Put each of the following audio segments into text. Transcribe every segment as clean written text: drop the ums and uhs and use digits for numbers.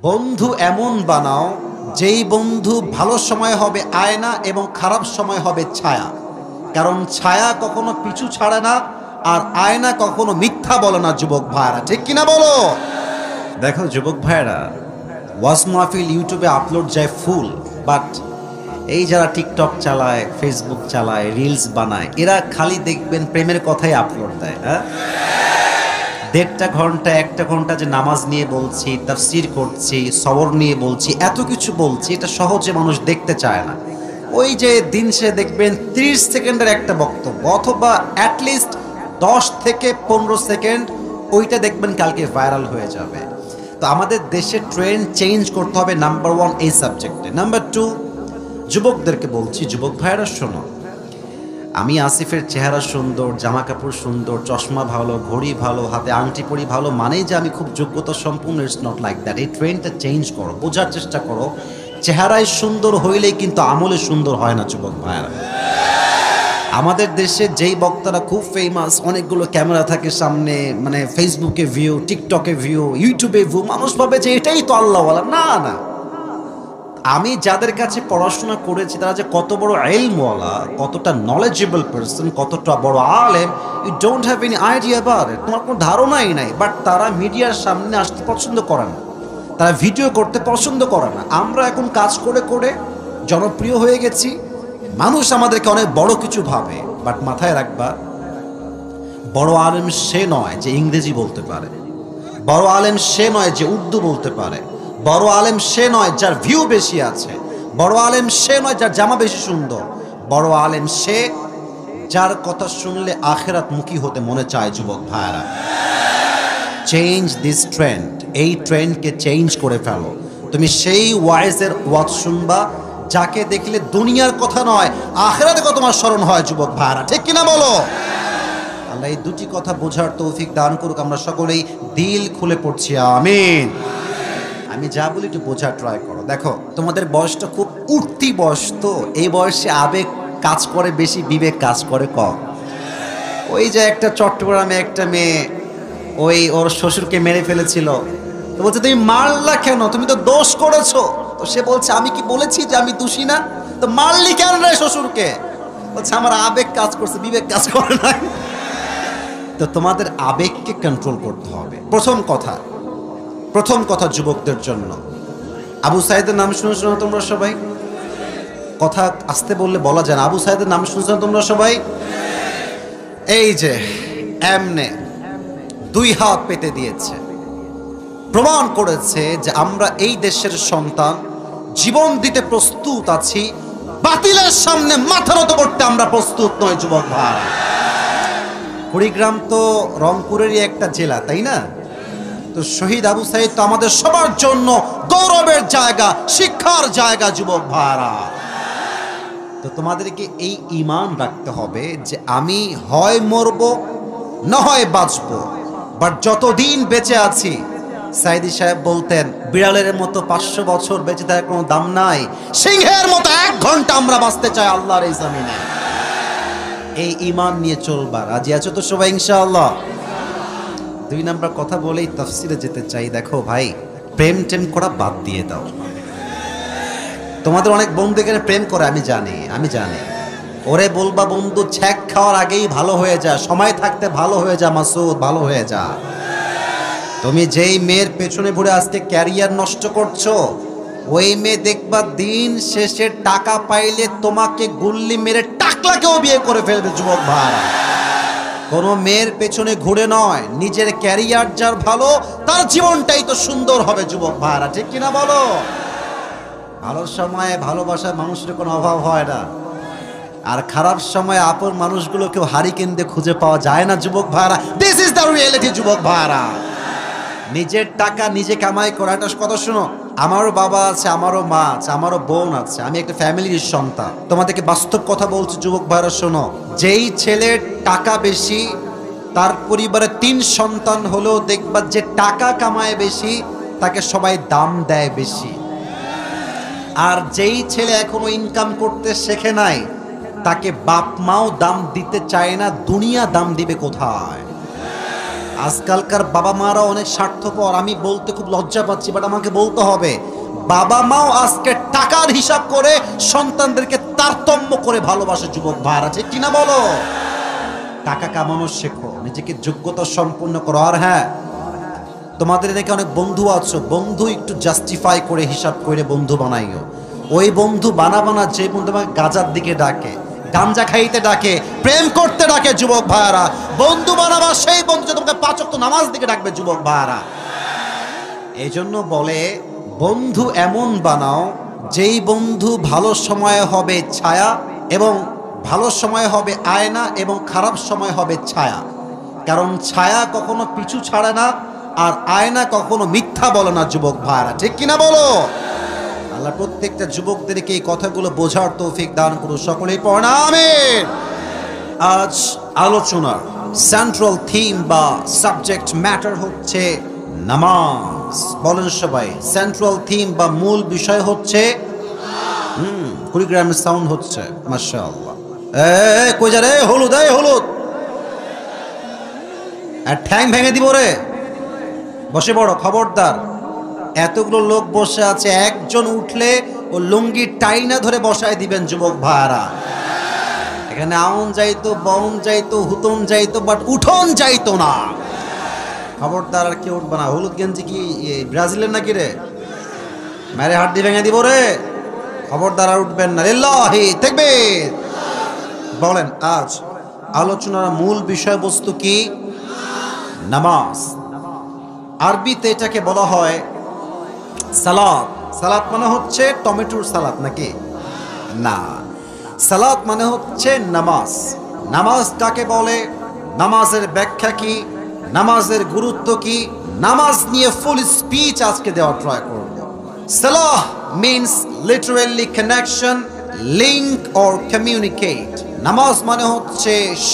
বন্ধু এমন বানাও যেই বন্ধু ভালো সময় হবে আয়না এবং খারাপ সময় হবে ছায়া। কারণ ছায়া কখনো পিছু ছাড়ে না, আর আয়না কখনো মিথ্যা বলে না। যুবক ভাইরা ঠিক কিনা বলো? দেখো যুবক ভাইরা, ওয়াজ মাহফিল ইউটিউবে আপলোড যায় ফুল, বাট এই যারা টিকটক চালায়, ফেসবুক চালায়, রিলস বানায়, এরা খালি দেখবেন প্রেমের কথাই আপলোড দেয়। হ্যাঁ, 1.5 ঘন্টা 1 ঘন্টা যে নামাজ নিয়ে বলছি, তাফসীর করছি, সবর নিয়ে বলছি, এত কিছু বলছি, এটা সহজে মানুষ দেখতে চায় না। ওই যে দিন সে দেখবেন 30 সেকেন্ডের একটা বক্তব্য, অথবা অ্যাটলিস্ট 10 থেকে 15 সেকেন্ড, ওইটা দেখবেন কালকে ভাইরাল হয়ে যাবে। তো আমাদের দেশে ট্রেন্ড চেঞ্জ করতে হবে, নাম্বার 1 এই সাবজেক্টে। নাম্বার 2, যুবকদেরকে বলছি, যুবক ভাইয়েরা শোনো, আমি আসিফের চেহারা সুন্দর, জামা কাপড় সুন্দর, চশমা ভালো, ঘড়ি ভালো, হাতে আংটি পরি ভালো মানেই যে আমি খুব যোগ্যতা সম্পূর্ণ, ইটস নট লাইক দ্যাট। এই ট্রেন্ডটা চেঞ্জ করো, বোঝার চেষ্টা করো। চেহারায় সুন্দর হইলেই কিন্তু আমলে সুন্দর হয় না যুবক ভাইয়েরা। আমাদের দেশে যেই বক্তারা খুব ফেমাস, অনেকগুলো ক্যামেরা থাকে সামনে, মানে ফেসবুকে ভিউ, টিকটকে ভিউ, ইউটিউবে ভিউ, মানুষ ভাবে যে এটাই তো আল্লাহওয়ালা। না না, আমি যাদের কাছে পড়াশোনা করেছি তারা যে কত বড় ইলমওয়ালা, কতটা নলেজেবল পারসন, কতটা বড় আলেম, you don't have any idea about it, তোমার কোনো ধারণাই নাই। বাট তারা মিডিয়ার সামনে আসতে পছন্দ করে না, তারা ভিডিও করতে পছন্দ করে না। আমরা এখন কাজ করে করে জনপ্রিয় হয়ে গেছি, মানুষ আমাদেরকে অনেক বড় কিছু ভাবে। বাট মাথায় রাখবা, বড় আলেম সে নয় যে ইংরেজি বলতে পারে, বড় আলেম সে নয় যে উর্দু বলতে পারে, বড় আলেম সে নয় যার ভিউ বেশি আছে, বড় আলেম সে নয় যার জামা বেশি সুন্দর, বড় আলেম সে যার কথা শুনলে আখিরাত মুখী হতে মনে চায়। যুবক ভাইরা, চেঞ্জ দিস ট্রেন্ড, এই ট্রেন্ডকে চেঞ্জ করে ফেলো। তুমি সেই ওয়াইজের ওয়াজ শুনবা যাকে দেখলে দুনিয়ার কথা নয় আখিরাতে কত তোমার স্মরণ হয়। যুবক ভাইরা ঠিক কিনা বলো? আল্লাহ এই দুটি কথা বোঝার তৌফিক দান করুক। আমরা সকলেই দিল খুলে পড়ছি আমিন। আমি যা বলি একটু বোঝার ট্রাই করো। দেখো, তোমাদের বয়সটা খুব উঠতি বয়স, তো এই বয়সে আবেগ কাজ করে বেশি, বিবেক কাজ করে কম। ওই যে একটা চট্টগ্রামে একটা মেয়ে ওই ওর শ্বশুরকে মেরে ফেলেছিল, তো বলছে তুমি মারলা কেন, তুমি তো দোষ করেছো। তো সে বলছে আমি কি বলেছি যে আমি দোষী না, তো মারলি কেন রে শ্বশুরকে? বলছে আমার আবেগ কাজ করছে, বিবেক কাজ করে না। তো তোমাদের আবেগকে কন্ট্রোল করতে হবে। প্রথম কথা যুবকদের জন্য, আবু সাইদের নাম শুনেছো না তোমরা সবাই? কথা আসতে বললে বলা যায় না। আবু সাইদের নাম শুনেছো না তোমরা সবাই? এই যে এমনে 2 হাত পেতে দিয়েছে, প্রমাণ করেছে যে আমরা এই দেশের সন্তান, জীবন দিতে প্রস্তুত আছি, বাতিলের সামনে মাথা নত করতে আমরা প্রস্তুত নই। যুবক ভাই, কুড়িগ্রাম তো রংপুরেরই একটা জেলা, তাই না? তো শহীদ আবু সাইদ তো আমাদের সবার জন্য গৌরবের জায়গা, শিক্ষার জায়গা। যুবক ভাইরা, তো তোমাদেরকে এই ঈমান রাখতে হবে যে আমি হয় মরব না হয় বাঁচব, বাট যতদিন বেঁচে আছি, সাইদি সাহেব বলতেন বিড়ালের মতো 500 বছর বেঁচে থাকার কোনো দাম নাই, সিংহের মতো 1 ঘন্টা আমরা বাঁচতে চাই আল্লাহর এই জমিনে। এই ঈমান নিয়ে চলবা। রাজি আছো তো সবাই ইনশাআল্লাহ? 2 নাম্বার কথা বলেই তাফসিরে যেতে চাই। দেখো ভাই, প্রেম টেম করা বাদ দিয়ে দাও। তোমাদের অনেক বন্ধু এখানে প্রেম করে, আমি জানি। ওরে বলবা বন্ধু ছ্যাক খাওয়ার আগেই ভালো হয়ে যা, সময় থাকতে ভালো হয়ে যা মাসুদ, ভালো হয়ে যা। তুমি যেই মেয়ের পেছনে ঘুরে আজকে ক্যারিয়ার নষ্ট করছো, ওই মেয়ে দেখবা দিন শেষে টাকা পাইলে তোমাকে গুল্লি মেরে টাকলাকেও বিয়ে করে ফেলবে। যুবক ভাই, কোনো মেয়ের পেছনে ঘুরে নয়, নিজের ক্যারিয়ার যার ভালো তার জীবনটাই তো সুন্দর হবে। যুবক ভাইরা ঠিক কিনা বলো? ভালো সময়ে ভালোবাসার মানুষের কোনো অভাব হয় না, আর খারাপ সময়ে আপন মানুষগুলোকেও হারিকেন দিয়ে খুঁজে পাওয়া যায় না। যুবক ভাইরা, দিস ইজ দ্য রিয়েলিটি। যুবক ভাইরা, নিজের টাকা নিজে কামাই করা, একটা কথা শুনো, আমারও বাবা আছে, আমারও মা আছে, আমারও বোন আছে, আমি একটা ফ্যামিলির সন্তান। তোমাদেরকে বাস্তব কথা বলছি যুবক ভাইরা, শোনো, যেই ছেলের টাকা বেশি তার পরিবারে 3 সন্তান হলেও দেখবা যে টাকা কামায় বেশি তাকে সবাই দাম দেয় বেশি। আর যেই ছেলে এখনো ইনকাম করতে শেখে নাই তাকে বাপ মাও দাম দিতে চায় না, দুনিয়া দাম দিবে কোথায়? আজকালকার বাবা মারা অনেক স্বার্থপর। আমি বলতে খুব লজ্জা পাচ্ছি, বাট আমাকে বলতে হবে। বাবা মাও আজকে টাকার হিসাব করে সন্তানদেরকে তারতম্য করে ভালোবাসে যুবক ভাইরা, ঠিক কিনা বলো? টাকা কামানো শেখো, নিজেকে যোগ্যতা সম্পন্ন করো। আর হ্যাঁ, তোমাদের এদিকে অনেক বন্ধু আছো, বন্ধু একটু জাস্টিফাই করে হিসাব করে বন্ধু বানাইও। ওই বন্ধু বানা যে বন্ধু আমাকে গাজার দিকে ডাকে, গাঞ্জা খাইতে ডাকে, প্রেম করতে ডাকে, যুবক ভাইয়ারা, বন্ধু বানাবা সেই বন্ধু যে তোমাকে 5 ওয়াক্ত নামাজ দিকে ডাকবে, যুবক ভাইয়ারা। এই জন্য বলে বন্ধু এমন বানাও যেই বন্ধু ভালো সময়ে হবে ছায়া এবং ভালো সময় হবে আয়না এবং খারাপ সময় হবে ছায়া। কারণ ছায়া কখনো পিছু ছাড়ে না, আর আয়না কখনো মিথ্যা বলে না, যুবক ভাইরা, ঠিক কিনা বলো? আল্লাহ প্রত্যেকটা যুবকদেরকে এই কথাগুলো বোঝার তৌফিক দান করুন, সকলেই পড়েন আমিন। আজ আলোচনার সেন্ট্রাল থিম বা সাবজেক্ট ম্যাটার হচ্ছে নামাজ। বলেন সবাই, সেন্ট্রাল থিম বা মূল বিষয় হচ্ছে কুড়িগ্রামের সাউন্ড হচ্ছে, মাশাআল্লাহ। কই যা রে, হলুদ, হলুদ, আর ঠ্যাং ভেঙে দিব রে। বসে পড়ো, খবরদার। এতগুলো লোক বসে আছে, একজন উঠলে ও লুঙ্গি টাইনা ধরে বসায় দিবেন, যুবক ভাইরা। এখানে আউন যাইতো, বাউন যাইতো, হুতন যাইতো, বাট উঠন যাইতো না। খবরদার, আর কেউ উঠবে না। হলুদ গেঞ্জি কি ব্রাজিলের নাকি রে? মেরে হাড্ডি ভেঙে দিব রে। খবরদার, আর উঠবেন না। লিল্লাহি তাকবীর। বলেন, আজ আলোচনার মূল বিষয়বস্তু কি? নামাজ। আরবিতে এটাকে বলা হয় সালাত। সালাত মানে হচ্ছে টমেটোর সালাদ নাকি? না, সালাত মানে হচ্ছে নামাজ। নামাজ কাকে বলে? নামাজের ব্যাখ্যা কি? নামাজের গুরুত্ব কি? নামাজ নিয়ে ফুল স্পিচ আজকে দেওয়ার ট্রাই করব। সালাহ means literally connection, link or communicate. নামাজ মানে হচ্ছে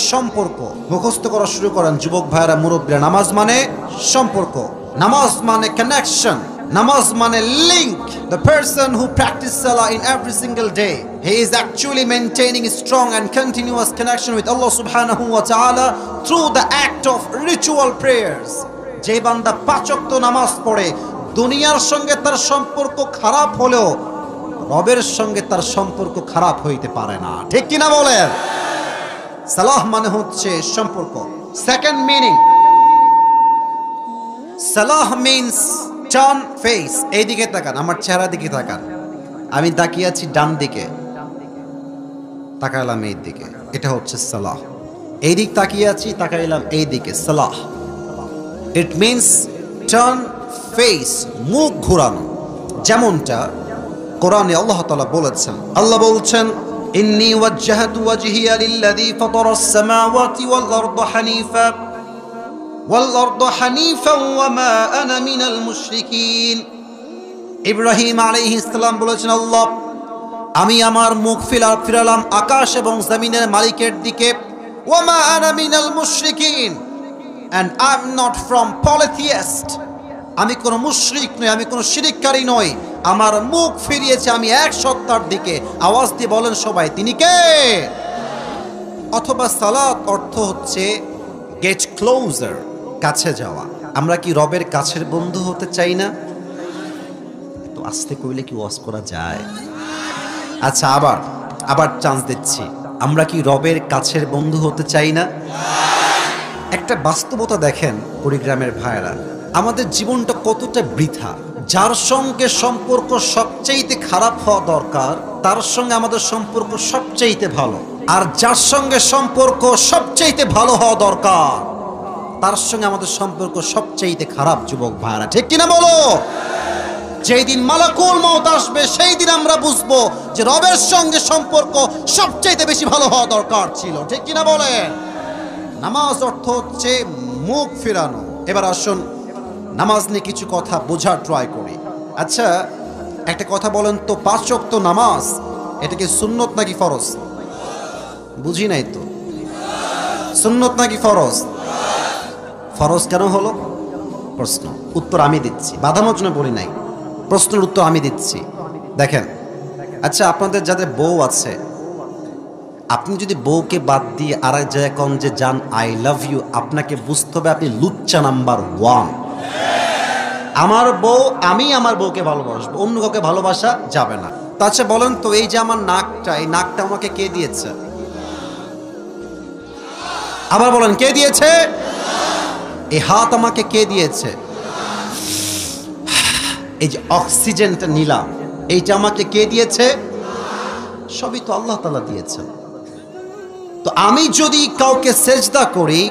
সম্পর্ক। মুখস্থ করা শুরু করেন যুবক ভাইরা, মুরব্বীরা। নামাজ মানে সম্পর্ক, নামাজ মানে কানেকশন, নামাজ মানে link. The person who practices salah in every single day, he is actually maintaining a strong and continuous connection with Allah subhanahu wa ta'ala through the act of ritual prayers. যে বান্দা 5 ওয়াক্ত নামাজ পড়ে, দুনিয়ার সঙ্গে তার সম্পর্ক খারাপ হলেও রবের সঙ্গে তার সম্পর্ক খারাপ হইতে পারে না, ঠিক কিনা বলেন? সালাহ মানে হচ্ছে সম্পর্ক। সেকেন্ড মিনিং, সালাহ মিন্স টার্ন ফেস। এই দিকে তাকান, আমার চেহারা দিকে তাকান। আমি তাকিয়ে আছি ডান দিকে, তাকাইলাম এই দিকে, এটা হচ্ছে সালাহ। এই দিক তাকিয়ে আছি, তাকাইলাম এই দিকে, সালাহ। ইট মিন্স টার্ন ফেস, মুখ ঘোরানো। যেমনটা কোরআনে আল্লাহ তাআলা বলেছেন। আল্লাহ বলছেন, ইন্নী ওয়াজ্জাহতু ওয়াজহিয়া লিল্লাযী ফাতারাস সামাওয়াতি ওয়াল আরদা হানিফা ওয়া মা আনা মিনাল মুশরিকিন। ইব্রাহিম আলাইহিস সালাম বলেছেন, আল্লাহ, আমি আমার মুখ ফিরালাম আকাশ এবং জমিনের মালিকের দিকে। ওয়া মা আনা মিনাল মুশরিকিন, and I'm not from polytheist. আমি কোনো মুশরিক নই, আমি কোনো শিরিককারী নই। আমার মুখ ফিরিয়েছে আমি এক সত্তার দিকে। আওয়াজ দিয়ে বলেন সবাই, তিনি কে? অথবা সালাত অর্থ হচ্ছে গেট ক্লোজার, কাছে যাওয়া। আমরা কি রবের কাছের বন্ধু হতে চাই না? তো আস্তে কইলে কি ওয়াজ করা যায়? আচ্ছা, আবার চান্স দিচ্ছি। আমরা কি রবের কাছের বন্ধু হতে চাই না? একটা বাস্তবতা দেখেন কুড়িগ্রামের ভাইরা, আমাদের জীবনটা কতটা বৃথা। যার সঙ্গে সম্পর্ক সবচেয়ে খারাপ হওয়া দরকার, তার সঙ্গে আমাদের সম্পর্ক সবচেয়ে ভালো। আর যার সঙ্গে সম্পর্ক সবচেয়ে ভালো হওয়া দরকার, তার সঙ্গে আমাদের সম্পর্ক সবচেয়ে খারাপ, যুবক ভাইরা, ঠিক কিনা বলো? যেই দিন মালাকুল মউত আসবে, সেই দিন আমরা বুঝবো যে রবের সঙ্গে সম্পর্ক সবচেয়ে বেশি ভালো হওয়া দরকার ছিল, ঠিক কিনা বলেন? নামাজ অর্থ হচ্ছে মুখ ফিরানো। এবার আসুন নামাজ নিয়ে কিছু কথা বোঝার ট্রাই করি। আচ্ছা, একটা কথা বলেন তো, 5 ওয়াক্ত নামাজ এটা কি সুন্নত নাকি ফরজ? বুঝি নাই তো। সুন্নত নাকি ফরজ? ফরজ কেন হলো? প্রশ্ন, উত্তর আমি দিচ্ছি। বাধানোর জন্য বলি নাই, প্রশ্নের উত্তর আমি দিচ্ছি। দেখেন, আচ্ছা, আপনাদের যাদের বউ আছে, আপনি যদি বউকে বাদ দিয়ে আর এক জায়গায় কন যে জান আই লাভ ইউ, আপনাকে বুঝতে হবে আপনি লুচ্চা নাম্বার 1। আমার বউ, আমি আমার বউকে ভালোবাসবো, অন্য কাউকে ভালোবাসা যাবে না। তাছাড়া বলেন তো, এই যে আমার নাকটা, এই নাকটা আমাকে কে দিয়েছে? আবার বলেন, কে দিয়েছে? এই হাত আমাকে কে দিয়েছে? এই যে অক্সিজেনটা নিলাম, এইটা আমাকে কে দিয়েছে? সবই তো আল্লাহ তাআলা দিয়েছেন। তো আমি যদি কাউকে সেজদা করি,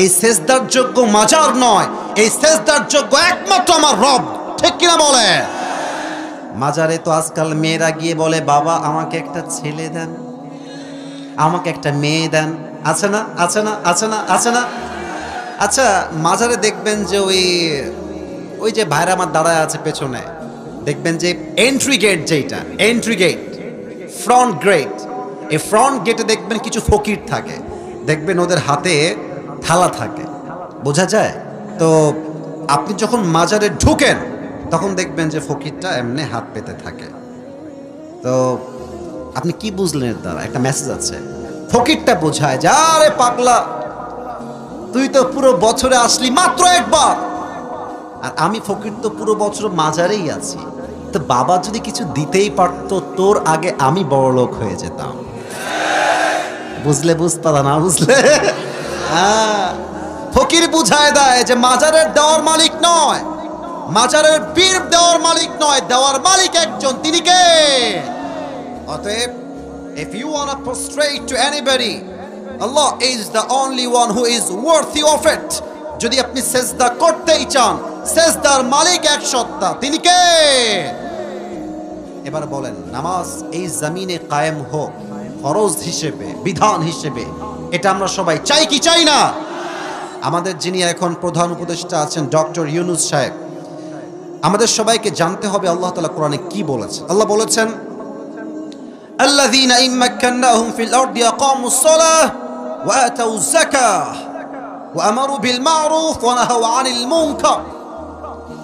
এই সেজদার যোগ্য মাজার নয়, এই সেজদার যোগ্য একমাত্র আমার রব। ঠিক কিনা বলে? মাজারে তো আজকাল মেয়েরা গিয়ে বলে, বাবা আমাকে একটা ছেলে দেন, আমাকে একটা মেয়ে দেন। আছে না? আছে না? আছে না? আছে না? আচ্ছা, মাজারে দেখবেন যে ওই যে ভাইরা আমার দাঁড়ায় আছে পেছনে, দেখবেন যে এন্ট্রি গেট, যেটা এন্ট্রি গেট, ফ্রন্ট গেট, এই ফ্রন্ট গেটে দেখবেন কিছু ফকির থাকে, দেখবেন ওদের হাতে থালা থাকে, বোঝা যায়। তো আপনি যখন মাজারে ঢুকেন তখন দেখবেন যে ফকিরটা এমনি হাত পেতে থাকে। তো আপনি কি বুঝলেন এর দ্বারা? একটা মেসেজ আছে। ফকিরটা বোঝায় যে আরে পাগলা, তুই তো পুরো বছরে আসলি মাত্র একবার, আর আমি ফকির তো পুরো বছর মাজারেই আছি। তো বাবা যদি কিছু দিতেই পারতো, তোর আগে আমি বড়লোক হয়ে যেতাম। বুঝলে বুঝপালা, না বুঝলে? ফকির বুঝায় দেয় যে মাজারের দেওয়ার মালিক নয়, মাজারের পীর দেওয়ার মালিক নয়, দেওয়ার মালিক একজন, তিনি কে? অতএব if you want to prostrate to anybody, Allah is the only one who is worthy of it. যদি আপনি সেজদা করতেই চান, সেজদার মালিক এক সত্তা, তিনি কে? এবার বলেন, নামাজ এই জমিনে কায়েম হোক ফরজ হিসেবে, বিধান হিসেবে, এটা আমরা সবাই চাই কি চাই না? আমাদের যিনি এখন প্রধান উপদেষ্টা আছেন ডক্টর ইউনূস সাহেব, আমাদের সবাইকে জানতে হবে আল্লাহ তাআলা কোরআনে কি বলেছেন। আল্লাহ বলেছেন, আল্লাযীনা ইম্মাক্কান্নাহুম ফিল আরদি আকামুস সালাহ ওয়া আতাউয যাকাহ ওয়া আমারু বিল মা'রুফ ওয়া নাহাউ আনিল মুনকার।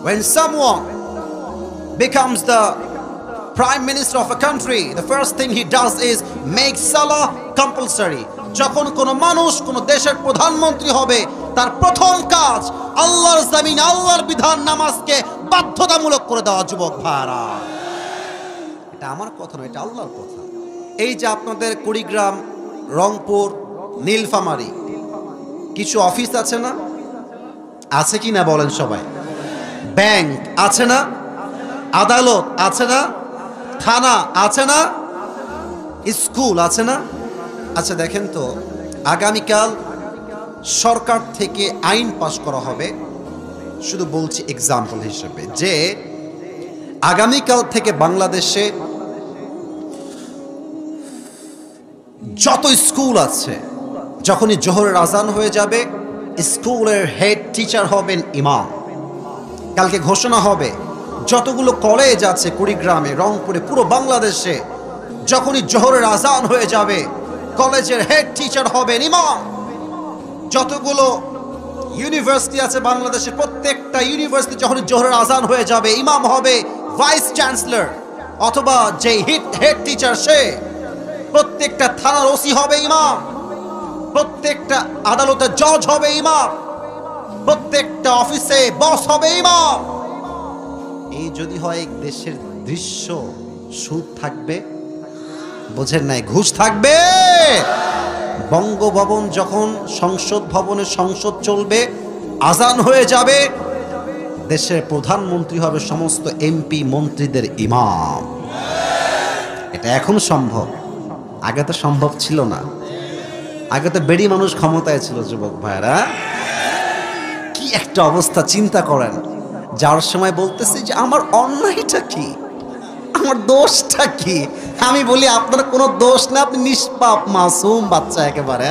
When someone becomes the prime minister of a country, the first thing he does is make salah compulsory. যখন কোনো মানুষ কোনো দেশের প্রধানমন্ত্রী হবে, তার প্রথম কাজ আল্লাহর জমিন, আল্লাহর বিধান, নামাজকে বাধ্যতামূলক করে দেওয়া। যুবক ভাইরা, এটা আমার কথা নয়, এটা আল্লাহর কথা। এই যে আপনাদের কুড়িগ্রাম, রংপুর, নীলফামারী কিছু অফিস আছে না? আছে কি না বলেন সবাই? ব্যাংক আছে না? আদালত আছে না? থানা আছে না? স্কুল আছে না? আচ্ছা দেখেন তো, আগামীকাল সরকার থেকে আইন পাশ করা হবে, শুধু বলছি এক্সাম্পল হিসেবে, যে আগামীকাল থেকে বাংলাদেশে যত স্কুল আছে, যখনই জোহরের আজান হয়ে যাবে, স্কুলের হেড টিচার হবেন ইমাম। কালকে ঘোষণা হবে যতগুলো কলেজ আছে কুড়িগ্রামে, রংপুরে, পুরো বাংলাদেশে, যখনই জোহরের আজান হয়ে যাবে, কলেজের হেড টিচার হবেন ইমাম। যতগুলো ইউনিভার্সিটি আছে বাংলাদেশে, প্রত্যেকটা ইউনিভার্সিটি যখনই জোহরের আজান হয়ে যাবে, ইমাম হবে ভাইস চ্যান্সেলর অথবা যে হেড টিচার, সে। প্রত্যেকটা থানার ওসি হবে ইমাম, প্রত্যেকটা আদালতের জজ হবে ইমাম, প্রত্যেকটা অফিসে বস হবে ইমাম। এই যদি হয় দেশের দৃশ্য, সুদ থাকবে? বোঝেন নাই? ঘুষ থাকবে। বঙ্গভবন যখন সংসদ ভবনে সংসদ চলবে, আজান হয়ে যাবে, দেশের প্রধানমন্ত্রী হবে সমস্ত এমপি মন্ত্রীদের ইমাম। এটা এখন সম্ভব, আগে তো সম্ভব ছিল না। আগে তো বেড়ি মানুষ ক্ষমতায় ছিল। যুবক ভাইরা, কি একটা অবস্থা চিন্তা করেন। যার সময় বলতেছি যে আমার অন্যায়টা কি, আমার দোষটা কি, আমি বলি আপনার কোনো দোষ না, আপনি নিষ্পাপ মাসুম বাচ্চা একেবারে।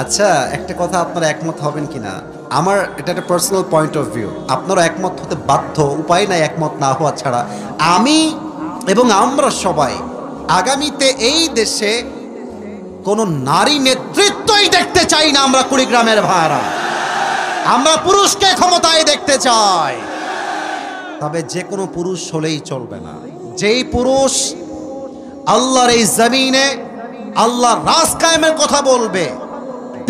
আচ্ছা, একটা কথা আপনারা একমত হবেন কিনা, আমার এটা একটা পার্সোনাল পয়েন্ট অফ ভিউ, আপনারা একমত হতে বাধ্য, উপায় নাই একমত না হওয়া ছাড়া। আমি এবং আমরা সবাই আগামীতে এই দেশে কোনো নারী নেতৃত্বই দেখতে চাই না। আমরা কুড়িগ্রামের ভাইরা, আমরা পুরুষকে ক্ষমতায় দেখতে চাই। তবে যে কোনো পুরুষ হলেই চলবে না। যেই পুরুষ আল্লাহর এই জমিনে আল্লাহর রাজ কায়েমের কথা বলবে,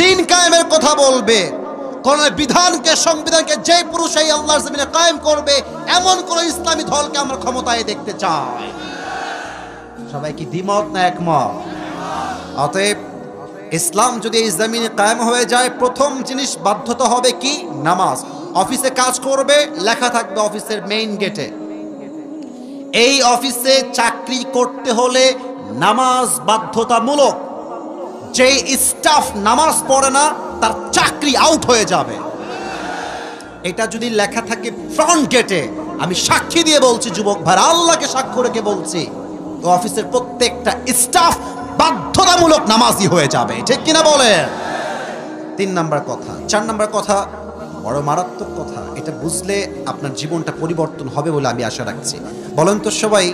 দিন কায়েমের কথা বলবে, কোন বিধানকে সংবিধানকে যে পুরুষ এই আল্লাহর জমিনে কায়েম করবে এমন কোন ইসলামী দলকে আমরা ক্ষমতায় দেখতে চাই। সবাই কি দ্বিমত না একমত? অতএব ইসলাম যদি এই জমিনে কায়েম হয়ে যায়, প্রথম জিনিস বাধ্যতা হবে কি? নামাজ। অফিসে কাজ করবে, লেখা থাকবে অফিসের মেইন গেটে, এই অফিসে চাকরি করতে হলে নামাজ বাধ্যতামূলক। যে স্টাফ নামাজ পড়ে না তার চাকরি আউট হয়ে যাবে। এটা যদি লেখা থাকে ফ্রন্ট গেটে, আমি সাক্ষী দিয়ে বলছি যুবক ভাই, আল্লাহকে সাক্ষ্য রেখে বলছি, তো অফিসের প্রত্যেকটা স্টাফ বাধ্যতামূলক নামাজি হয়ে যাবে। ঠিক কিনা বলেন? 3 নাম্বার কথা। 4 নাম্বার কথা বড় মারাত্মক কথা, এটা বুঝলে আপনার জীবনটা পরিবর্তন হবে বলে আমি আশা রাখছি। বলেন তো সবাই,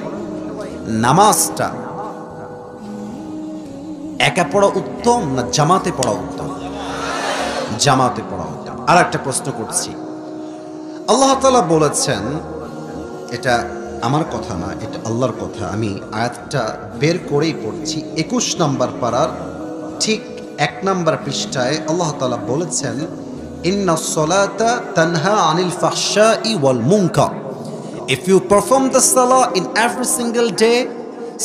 নামাজটা একা পড়া উত্তম না জামাতে পড়া উত্তম? জামাতে পড়া উত্তম। আর একটা প্রশ্ন করছি, আল্লাহ তাআলা বলেছেন, এটা আমার কথা না, এটা আল্লাহর কথা, আমি আয়াতটা বের করেই পড়ছি। 21 নম্বর পারার ঠিক 1 নম্বর পৃষ্ঠায় আল্লাহ তাআলা বলেছেন, ইন্নাস সালাতা তানহা আনিল ফাহশাই ওয়াল মুনকার। If you perform the salah in every single day,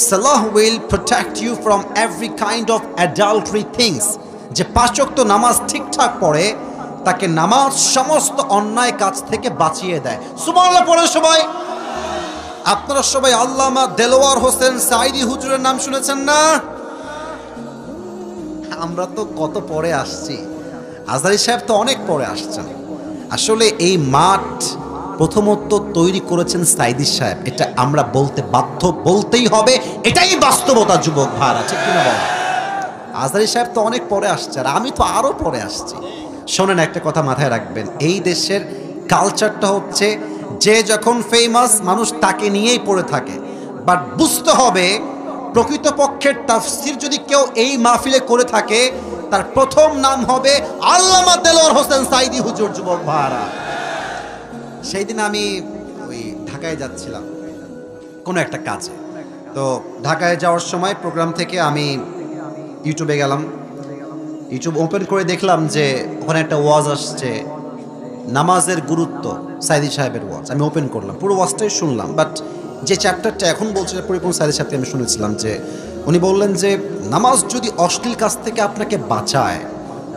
salah will protect you from every kind of adultery things. যে 5 ওয়াক্ত নামাজ ঠিকঠাক পড়ে তাকে নামাজ সমস্ত অন্যায় কাজ থেকে বাঁচিয়ে দেয়। সুবহানাল্লাহ পড়েন সবাই। আপনারা সবাই আল্লামা দেলোয়ার হোসেন সাঈদী হুজুরের নাম শুনেছেন না? আমরা তো কত পরে আসছি, আজহারী সাহেব তো অনেক পরে আসছেন। আসলে এই মাঠ প্রথমত তৈরি করেছেন সাঈদী সাহেব, এটা আমরা বলতে বাধ্য, বলতেই হবে, এটাই বাস্তবতা যুবক ভাইরা। ঠিক কিনা বল? আজহারী সাহেব তো অনেক পরে আসছে, আর আমি তো আরো পরে আসছি। শোনেন, একটা কথা মাথায় রাখবেন, এই দেশের কালচারটা হচ্ছে যে যখন ফেমাস মানুষ তাকে নিয়েই পড়ে থাকে। বাট বুঝতে হবে, প্রকৃতপক্ষের তাফসীর যদি কেউ এই মাহফিলে করে থাকে, তার প্রথম নাম হবে আল্লামা দেলোয়ার হোসেন সাঈদী হুজুর। যুবক ভাইরা, সেই দিন আমি ওই ঢাকায় যাচ্ছিলাম কোনো একটা কাজে, তো ঢাকায় যাওয়ার সময় প্রোগ্রাম থেকে আমি ইউটিউবে গেলাম, ইউটিউব ওপেন করে দেখলাম যে ওখানে একটা ওয়াজ আসছে, নামাজের গুরুত্ব, সাঈদী সাহেবের ওয়াজ। আমি ওপেন করলাম, পুরো ওয়াজটাই শুনলাম, বাট যে চ্যাপ্টারটা এখন বলছে পরিপূর্ণ সাঈদী সাহেবকে আমি শুনেছিলাম যে উনি বললেন যে নামাজ যদি অশ্লীল কাজ থেকে আপনাকে বাঁচায়,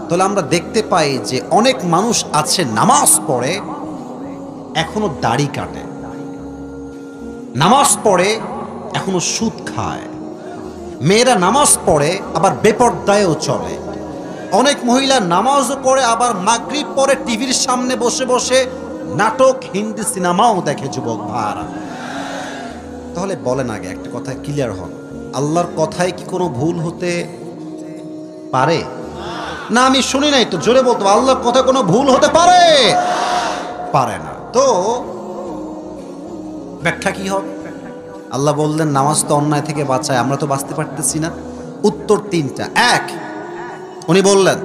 তাহলে আমরা দেখতে পাই যে অনেক মানুষ আছে নামাজ পড়ে এখনো দাড়ি কাটে, নামাজ পড়ে এখনো সুদ খায়, মেয়েরা নামাজ পড়ে আবার বেপরদায়ও চলে, অনেক মহিলা নামাজও পড়ে আবার মাগরিব পরে টিভির সামনে বসে বসে নাটক, হিন্দি সিনেমাও দেখে। যুবক ভাইরা, তাহলে বলেন আগে একটা কথা ক্লিয়ার হন, আল্লাহর কথায় কি কোনো ভুল হতে পারে? না, আমি শুনি নাই তো, জোরে বলতো, আল্লাহর কথায় কোনো ভুল হতে পারে? পারে না। তো ব্যাখ্যা কি হবে? আল্লাহ বললেন নামাজ তো অন্যায় থেকে বাঁচায়, আমরা তো বাঁচতে পারতেছি না। উত্তর 3টা। 1, উনি বললেন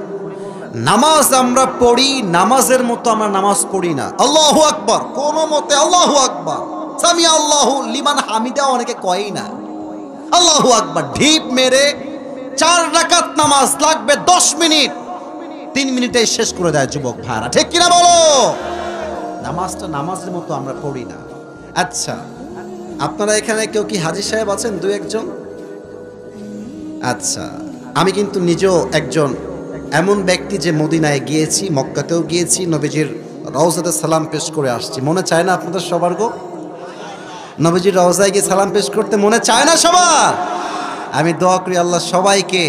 নামাজ আমরা পড়ি, নামাজের মতো আমরা নামাজ পড়ি না। আল্লাহু আকবার কোন মতে, আল্লাহু আকবার, সামি আল্লাহু লিমান হামিদা অনেকে কয়ই না। আল্লাহু আকবার ঢিপ মেরে 4 রাকাত নামাজ লাগবে 10 মিনিট, 3 মিনিটে শেষ করে দেয় যুবক ভাইরা। ঠিক কিনা বলো? নামাজটা নামাজের মতো আমরা পড়ি না। আচ্ছা, আপনারা এখানে কেউ কি হাজী সাহেব আছেন? 2-1 জন? আচ্ছা, আমি কিন্তু নিজেও একজন এমন ব্যক্তি যে মদিনায় গিয়েছি, মক্কাতেও গিয়েছি, নবীজির রওজাতে সালাম পেশ করে আসছি। মনে চায় না আপনাদের সবার গো? নবীজির রওজায় গিয়ে সালাম পেশ করতে মনে চায় না সবার? আমি দোয়া করি আল্লাহ সবাইকে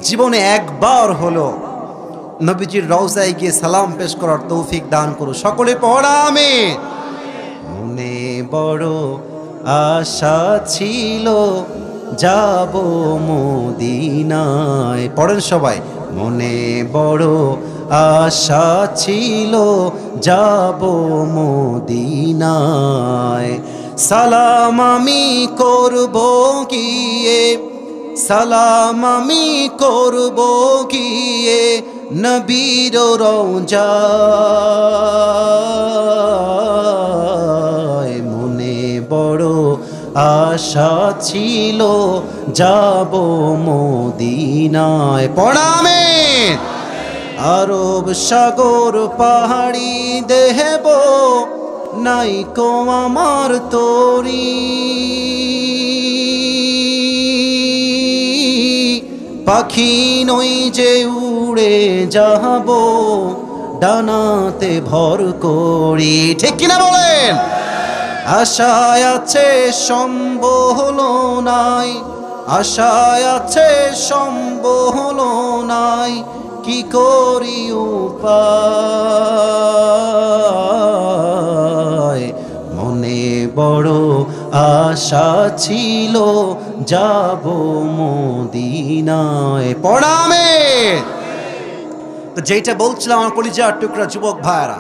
জীবনে একবার হলো নবীজির রওজায় গিয়ে সালাম পেশ করার তৌফিক দান করুন। সকলে পড়া আমিন। মনে বড় আশা ছিল যাব মদিনায়, পড়েন সবাই। মনে বড় আশা ছিল যাব মদিনায়, সালাম আমি করব গিয়ে, সালাম আমি করব গিয়ে নবীর রওজায়। মনে বড় আশা ছিল যাব মদিনায়। পড়ামে আরব সাগর পাহাড়ি দেহব নাই কো আমার তোরি, পাখি নই যে উড়ে যাব ডানাতে ভর করি। ঠিক কিনা বলেন? আশায় আছে সম্বল নাই, আশায় আছে সম্বল নাই, কি করি উপায়, মনে বড় আশা ছিল যাব মদিনায়। পড়ামে তো যেটা বলছিলাম আমার কলিজার টুকরা যুবক ভাইরা,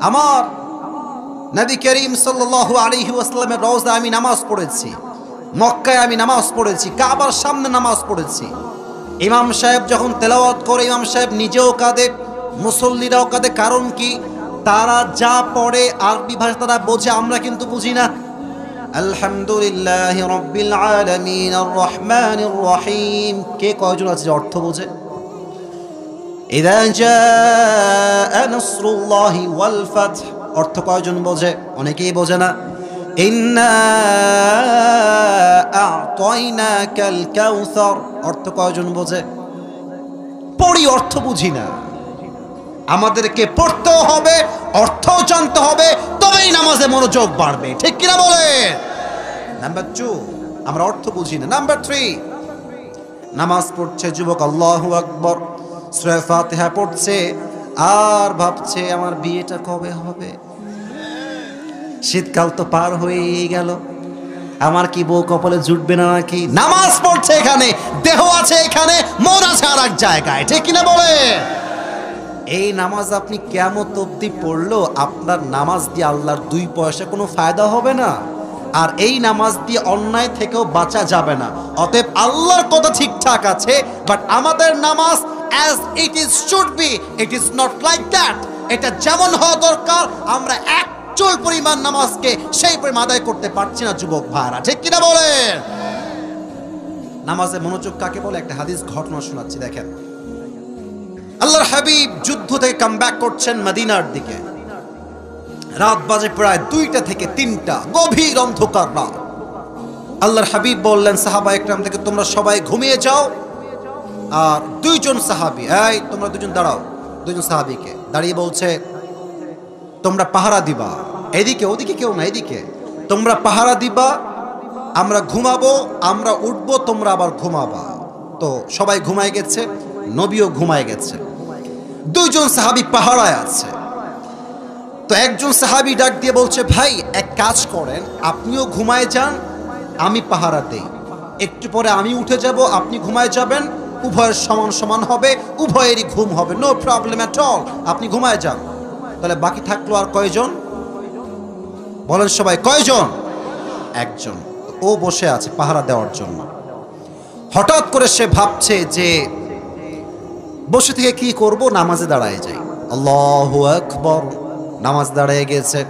আমার নবী করিম সাল্লাল্লাহু আলাইহি ওয়াসাল্লামের রওজা আমি নামাজ পড়েছি, মক্কায় আমি নামাজ পড়েছি, কাবার সামনে নামাজ পড়েছি। ইমাম সাহেব যখন তেলাওয়াত করে ইমাম সাহেব নিজেও কাঁদে, মুসল্লিরাও কাঁদে। কারণ কি? তারা যা পড়ে আরবি ভাষা তারা বোঝে, আমরা কিন্তু বুঝি না। আলহামদুলিল্লাহি রাব্বিল আলামিন আর রহমানির রহিম, কে কয়জন আছে যে অর্থ বোঝে? ইযা জাআ নাসরুল্লাহি ওয়াল ফাতহ, অর্থ কয়জন বোঝে? অনেকেই বোঝে না। ইন্না আ'তাইনাকাল কাউসার, অর্থ কয়জন বোঝে? পড়ি, অর্থ বুঝি না। আমাদেরকে পড়তেও হবে, অর্থও জানতে হবে, তবেই নামাজে মনোযোগ বাড়বে। ঠিক কিনা বলে? নাম্বার 2, আমরা অর্থ বুঝি না। নাম্বার 3, নামাজ পড়ছে যুবক, আল্লাহু আকবার, সূরা ফাতিহা পড়ছে আর ভাবছে আমার বিয়েটা কবে হবে, শীতকাল তো পার হয়েই গেল, আমার কি বউ কপালে জুটবে না নাকি। নামাজ পড়ছে এখানে, দেহ আছে এখানে, মন আছে আর এক জায়গায়। ঠিক কিনা বলে? এই নামাজ আপনি কিয়ামত অবধি পড়লো, আপনার নামাজ দিয়ে আল্লাহর 2 পয়সা কোনো ফায়দা হবে না, আর এই নামাজ দিয়ে অন্যায় থেকেও বাঁচা যাবে না। অতএব আল্লাহর কথা ঠিকঠাক আছে, বাট আমাদের নামাজ as it is should be, it is not like that। এটা যেমন হওয়া দরকার, আমরা এক চুল পরিমাণ নামাজকে সেই পরিমাণ আদায় করতে পারছি না যুবক ভাইরা। ঠিক কিনা বলেন? নামাজে মনোযোগ কাকে বলে? একটা হাদিস ঘটনা শোনাচ্ছি, দেখেন। আল্লাহর হাবিব যুদ্ধ থেকে কামব্যাক করছেন মদিনার দিকে। রাত বাজে প্রায় 2টা থেকে 3টা, গভীর অন্ধকার রাত। আল্লাহর হাবিব বললেন সাহাবা একরাম থেকে, তোমরা সবাই ঘুমিয়ে যাও। আর 2 জন সাহাবী, এই তোমরা 2 জন দাঁড়াও। 2 জন সাহাবীকে দাঁড়িয়ে বলছে, তোমরা পাহারা দিবা, এদিকে ওদিকে কেউ না, এদিকে তোমরা পাহারা দিবা, আমরা ঘুমাবো, আমরা উঠবো, তোমরা আবার ঘুমাবা। তো সবাই ঘুমায় গেছে, নবীও ঘুমায় গেছে। 2 জন সাহাবী পাহারায় আছে। তো একজন সাহাবী ডাক দিয়ে বলছে, ভাই এক কাজ করেন, আপনিও ঘুমায় যান, আমি পাহারা দেই, একটু পরে আমি উঠে যাব, আপনি ঘুমায় যাবেন, উভয়ের সমান সমান হবে, উভয়েরই ঘুম হবে, নো প্রবলেম এট অল, আপনি ঘুমায় যান। তাহলে বাকি থাকলো আর কয়জন? বলেন সবাই, কয়জন? একজন। ও বসে আছে পাহারা দেওয়ার জন্য। হঠাৎ করে সে ভাবছে যে বসে থেকে কি করব, নামাজে দাঁড়ায় যাই। আল্লাহু আকবার, নামাজ দাঁড়িয়ে গেছে।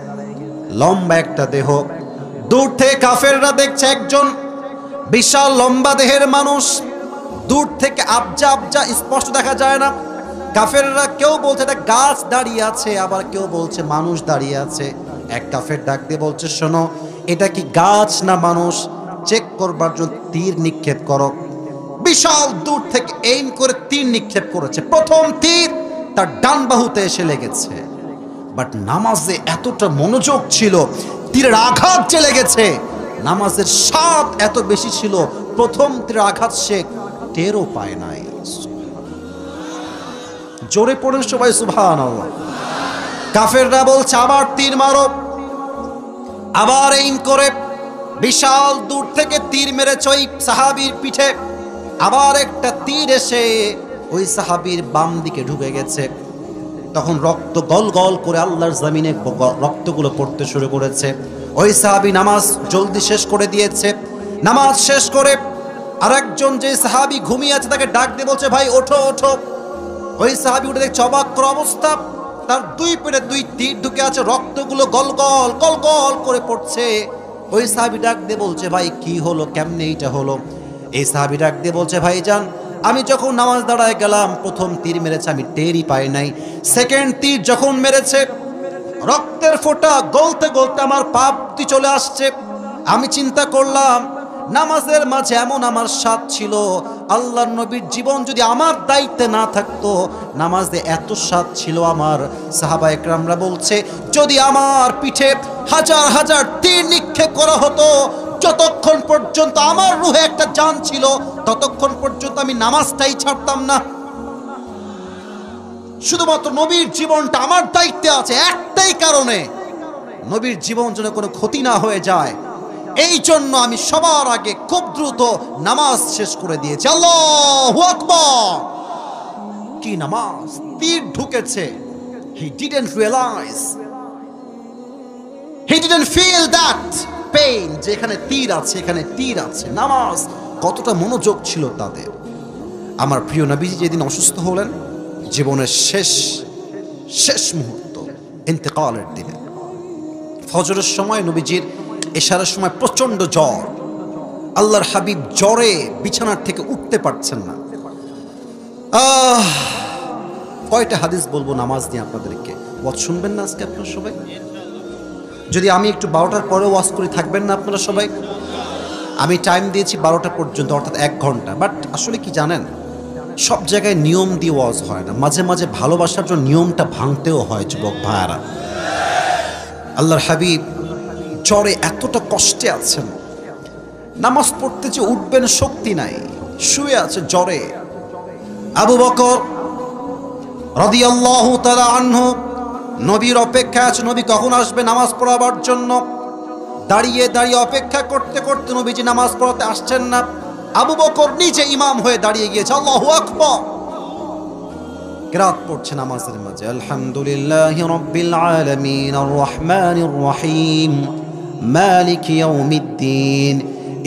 লম্বা একটা দেহ, দূর থেকে কাফেররা দেখছে একজন বিশাল লম্বা দেহের মানুষ, দূর থেকে আবজা আবজা স্পষ্ট দেখা যায় না। কাফেররা কেউ বলছে এটা গাছ দাঁড়িয়ে আছে, আবার কেউ বলছে মানুষ দাঁড়িয়ে আছে। এক কাফের ডাক দিয়ে বলছে, শোনো, এটা কি গাছ না মানুষ, চেক করবার জন্য তীর নিক্ষেপ করো। বিশাল দূর থেকে এইম করে তীর নিক্ষেপ করেছে। প্রথম তীর তার ডান বাহুতে এসে লেগেছে, বাট নামাজে এতটা মনোযোগ ছিল, তীরের আঘাত যে লেগেছে, নামাজের স্বাদ এত বেশি ছিল, প্রথম তীরের আঘাত সে টেরও পায় নাই। জোরে পড়েন সবাই সুবহানাল্লাহ। কাফেররা বলছে আবার তীর মারো, আবার এইম করে বিশাল দূর থেকে তীর মেরেছে ওই সাহাবীর পিঠে। আবার একটা তীর এসে ওই সাহাবীর বাম দিকে ঢুকে গেছে। তখন রক্ত গল গল করে আল্লাহর জমিনে রক্তগুলো পড়তে শুরু করেছে। ওই সাহাবী নামাজ জলদি শেষ করে দিয়েছে। নামাজ শেষ করে আরেকজন যে সাহাবী ঘুমিয়ে আছে তাকে ডাক দিয়ে বলছে, ভাই ওঠো ওঠো। ওই সাহাবী উঠে দেখছে অবাক করা অবস্থা, তার 2 পেটে 2 তীর ঢুকে আছে, রক্তগুলো গল গল করে পড়ছে। ওই সাহাবী ডাক দিয়ে বলছে, ভাই কি হলো, কেমনে এইটা হলো? এই সাহাবী ডাক দিয়ে বলছে, ভাইজান আমি যখন নামাজ দাঁড়ায় গেলাম, প্রথম তীর মেরেছে আমি টেরই পাই নাই, সেকেন্ড তীর যখন মেরেছে রক্তের ফোঁটা গলতে গলতে আমার পা অবধি চলে আসছে। আমি চিন্তা করলাম নামাজের মাঝে এমন আমার স্বাদ ছিল, আল্লাহর নবীর জীবন যদি আমার দায়িত্বে না থাকতো, নামাজে এত স্বাদ ছিল আমার। সাহাবা একরামরা বলছে, যদি আমার পিঠে হাজার হাজার তীর নিক্ষেপ করা হতো, যতক্ষণ পর্যন্ত আমার রুহে একটা জান ছিল, ততক্ষণ পর্যন্ত আমি নামাজটাই ছাড়তাম না। শুধুমাত্র নবীর জীবনটা আমার দায়িত্বে আছে একটাই কারণে, নবীর জীবন যেন কোনো ক্ষতি না হয়ে যায়, এই জন্য আমি সবার আগে খুব দ্রুত নামাজ শেষ করে দিয়েছি। আল্লাহু আকবার! কি নামাজ! তীর ঢুকেছে, he didn't realize, he didn't feel that pain, যেখানে তীর আছে এখানে তীর আছে। নামাজ কতটা মনোযোগ ছিল তাদের। আমার প্রিয় নবীজি যেদিন অসুস্থ হলেন, জীবনের শেষ মুহূর্ত, ইন্তেকালের দিনে, ফজরের সময় নবীজির এশারের সময় প্রচন্ড জ্বর, আল্লাহর হাবিব জ্বরে বিছানার থেকে উঠতে পারছেন না। কয়টা হাদিস বলবো নামাজ নিয়ে আপনাদেরকে, ওয়াজ শুনবেন না আজকে আপনারা সবাই? যদি আমি একটু 12টার পরে ওয়াজ করি, থাকবেন না আপনারা সবাই? আমি টাইম দিয়েছি 12টা পর্যন্ত, অর্থাৎ 1 ঘন্টা। বাট আসলে কি জানেন, সব জায়গায় নিয়ম দিয়ে ওয়াজ হয় না, মাঝে মাঝে ভালোবাসার জন্য নিয়মটা ভাঙতেও হয় যুবক ভাইয়ারা। আল্লাহর হাবিব জ্বরে এতটা কষ্টে আছেন, নামাজ পড়তে যে উঠবেন শক্তি নাই, শুয়ে আছে জ্বরে। আবু বকর রাদিয়াল্লাহু তাআলা আনহু নবীর অপেক্ষায় আছে, নবী কখন আসবে নামাজ পড়াবার জন্য। দাঁড়িয়ে দাঁড়িয়ে অপেক্ষা করতে করতে নবীজি নামাজ পড়াতে আসছেন না। আবু বকর নিজে ইমাম হয়ে দাঁড়িয়ে গিয়েছে, আল্লাহু আকবার, কিরাত পড়ছে নামাজের মাঝে, আলহামদুলিল্লাহি রাব্বিল আলামিন আর রহমানির রহিম মালিক ইয়াউমিদ্দিন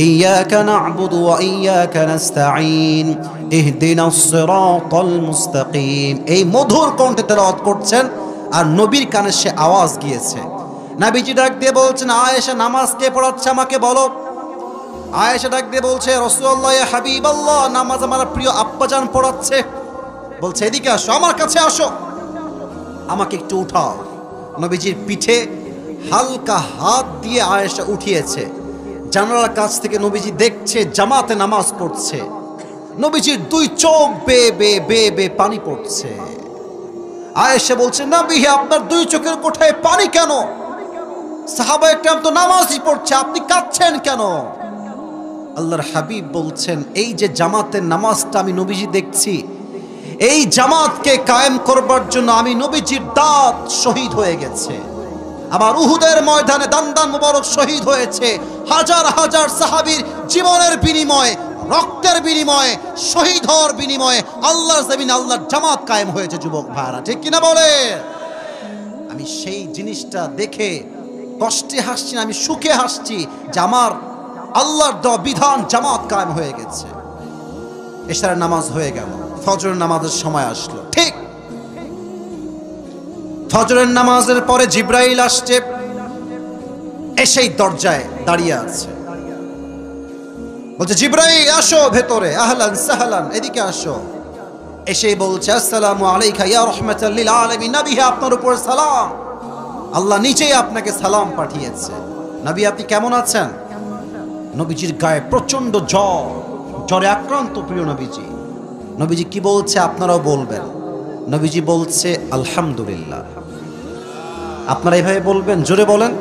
ইয়্যাকা না'বুদু ওয়া ইয়্যাকা নাস্তাঈন ইহদিনাস সিরাতাল মুস্তাকিম। এই মধুর কণ্ঠে তেলাওয়াত করছেন আর নবীর কানে সে আওয়াজ গিয়েছে। নবীজি ডাক দিয়ে বলছেন, আয়েশা নামাজ কে পড়াচ্ছে আমাকে বলো। আয়েশা ডাক দিয়ে বলছে, রাসূলুল্লাহ ইয়া হাবিবাল্লাহ, নামাজ আমার প্রিয় আব্বাজান পড়াচ্ছে। বলছে, এদিকে আসো, আমার কাছে আসো, আমাকে একটু উঠাও। নবীজির পিঠে হালকা হাত দিয়ে আয়েশা উঠিয়েছে। জানালার কাছ থেকে নবীজি দেখছে জামাতে নামাজ পড়ছে, নবীজির 2 চোখ বেয়ে বেয়ে বেয়ে বেয়ে পানি পড়ছে। আয়েশা বলছে, নবী আপনার 2 চোখের কোঠায় পানি কেন? সাহাবা একরাম তো নামাজই পড়ছে, আপনি কাঁদছেন কেন? আল্লাহর হাবিব বলছেন, এই যে জামাতের নামাজটা আমি নবীজি দেখছি, এই জামাতকে কায়েম করবার জন্য আমি নবীজির দাঁত শহীদ হয়ে গেছে। আবার উহুদের ময়দানে দান্দান মুবারক শহীদ হয়েছে। হাজার হাজার সাহাবীর জীবনের বিনিময়ে, রক্তের বিনিময়ে, শহীদ হওয়ার বিনিময়ে আল্লাহর জমিনে আল্লাহর জামাত কায়েম হয়েছে। যুবক ভাইরা ঠিক কিনা বলে? আমি সেই জিনিসটা দেখে কষ্টে হাসছি না, আমি সুখে হাসছি যে আমার আল্লাহর দেওয়া বিধান জামাত কায়েম হয়ে গেছে। এশারের নামাজ হয়ে গেল, ফজরের নামাজের সময় আসলো। ঠিক ফজরের নামাজের পরে জিব্রাইল আসছে, এসেই দরজায় দাঁড়িয়ে আছে। বলছে, জিব্রাইল আসো ভেতরে, আহলান সাহলান, এদিকে আসো। এসেই বলছে, আসসালামু আলাইকা ইয়া রাহমাতাল লিল আলামিন, নবী হে আপনার উপর সালাম, আল্লাহ নিজেই আপনাকে সালাম পাঠিয়েছে। নবী আপনি কেমন আছেন? নবীজির গায়ে প্রচন্ড জ্বর, জ্বরে আক্রান্ত প্রিয় নবীজি। নবীজি কি বলছে আপনারাও বলবেন। নবীজি বলছে, আলহামদুলিল্লাহ। আপনারা এইভাবে বলবেন, জোরে বলেন।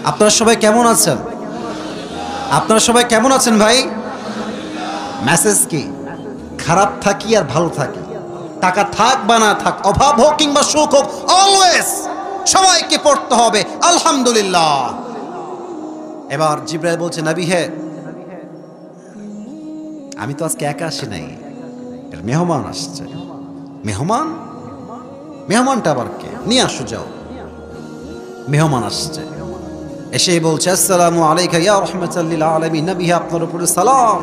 আপনারা সবাই কেমন আছেন? আপনারা সবাই কেমন আছেন ভাই? মেসেজ কি? খারাপ থাকি আর ভালো থাকি, টাকা থাক বা না থাক, অভাব হোক কিংবা সুখ হোক, অলওয়েজ সবাইকে পড়তে হবে আলহামদুলিল্লাহ। এবার জিব্রাইল বলছে, নবী হে আমি তো আজকে একা আসি নাই, মেহমান আসছে। মেহমান? মেহমানটা আবার কে? নিয়ে আসো, যাও। মেহমান আসছে, এসে বলছে, আসসালামু আলাইকা ইয়া রাহমাতাল লিল আলামিন, নবী হে আপনার উপরে সালাম,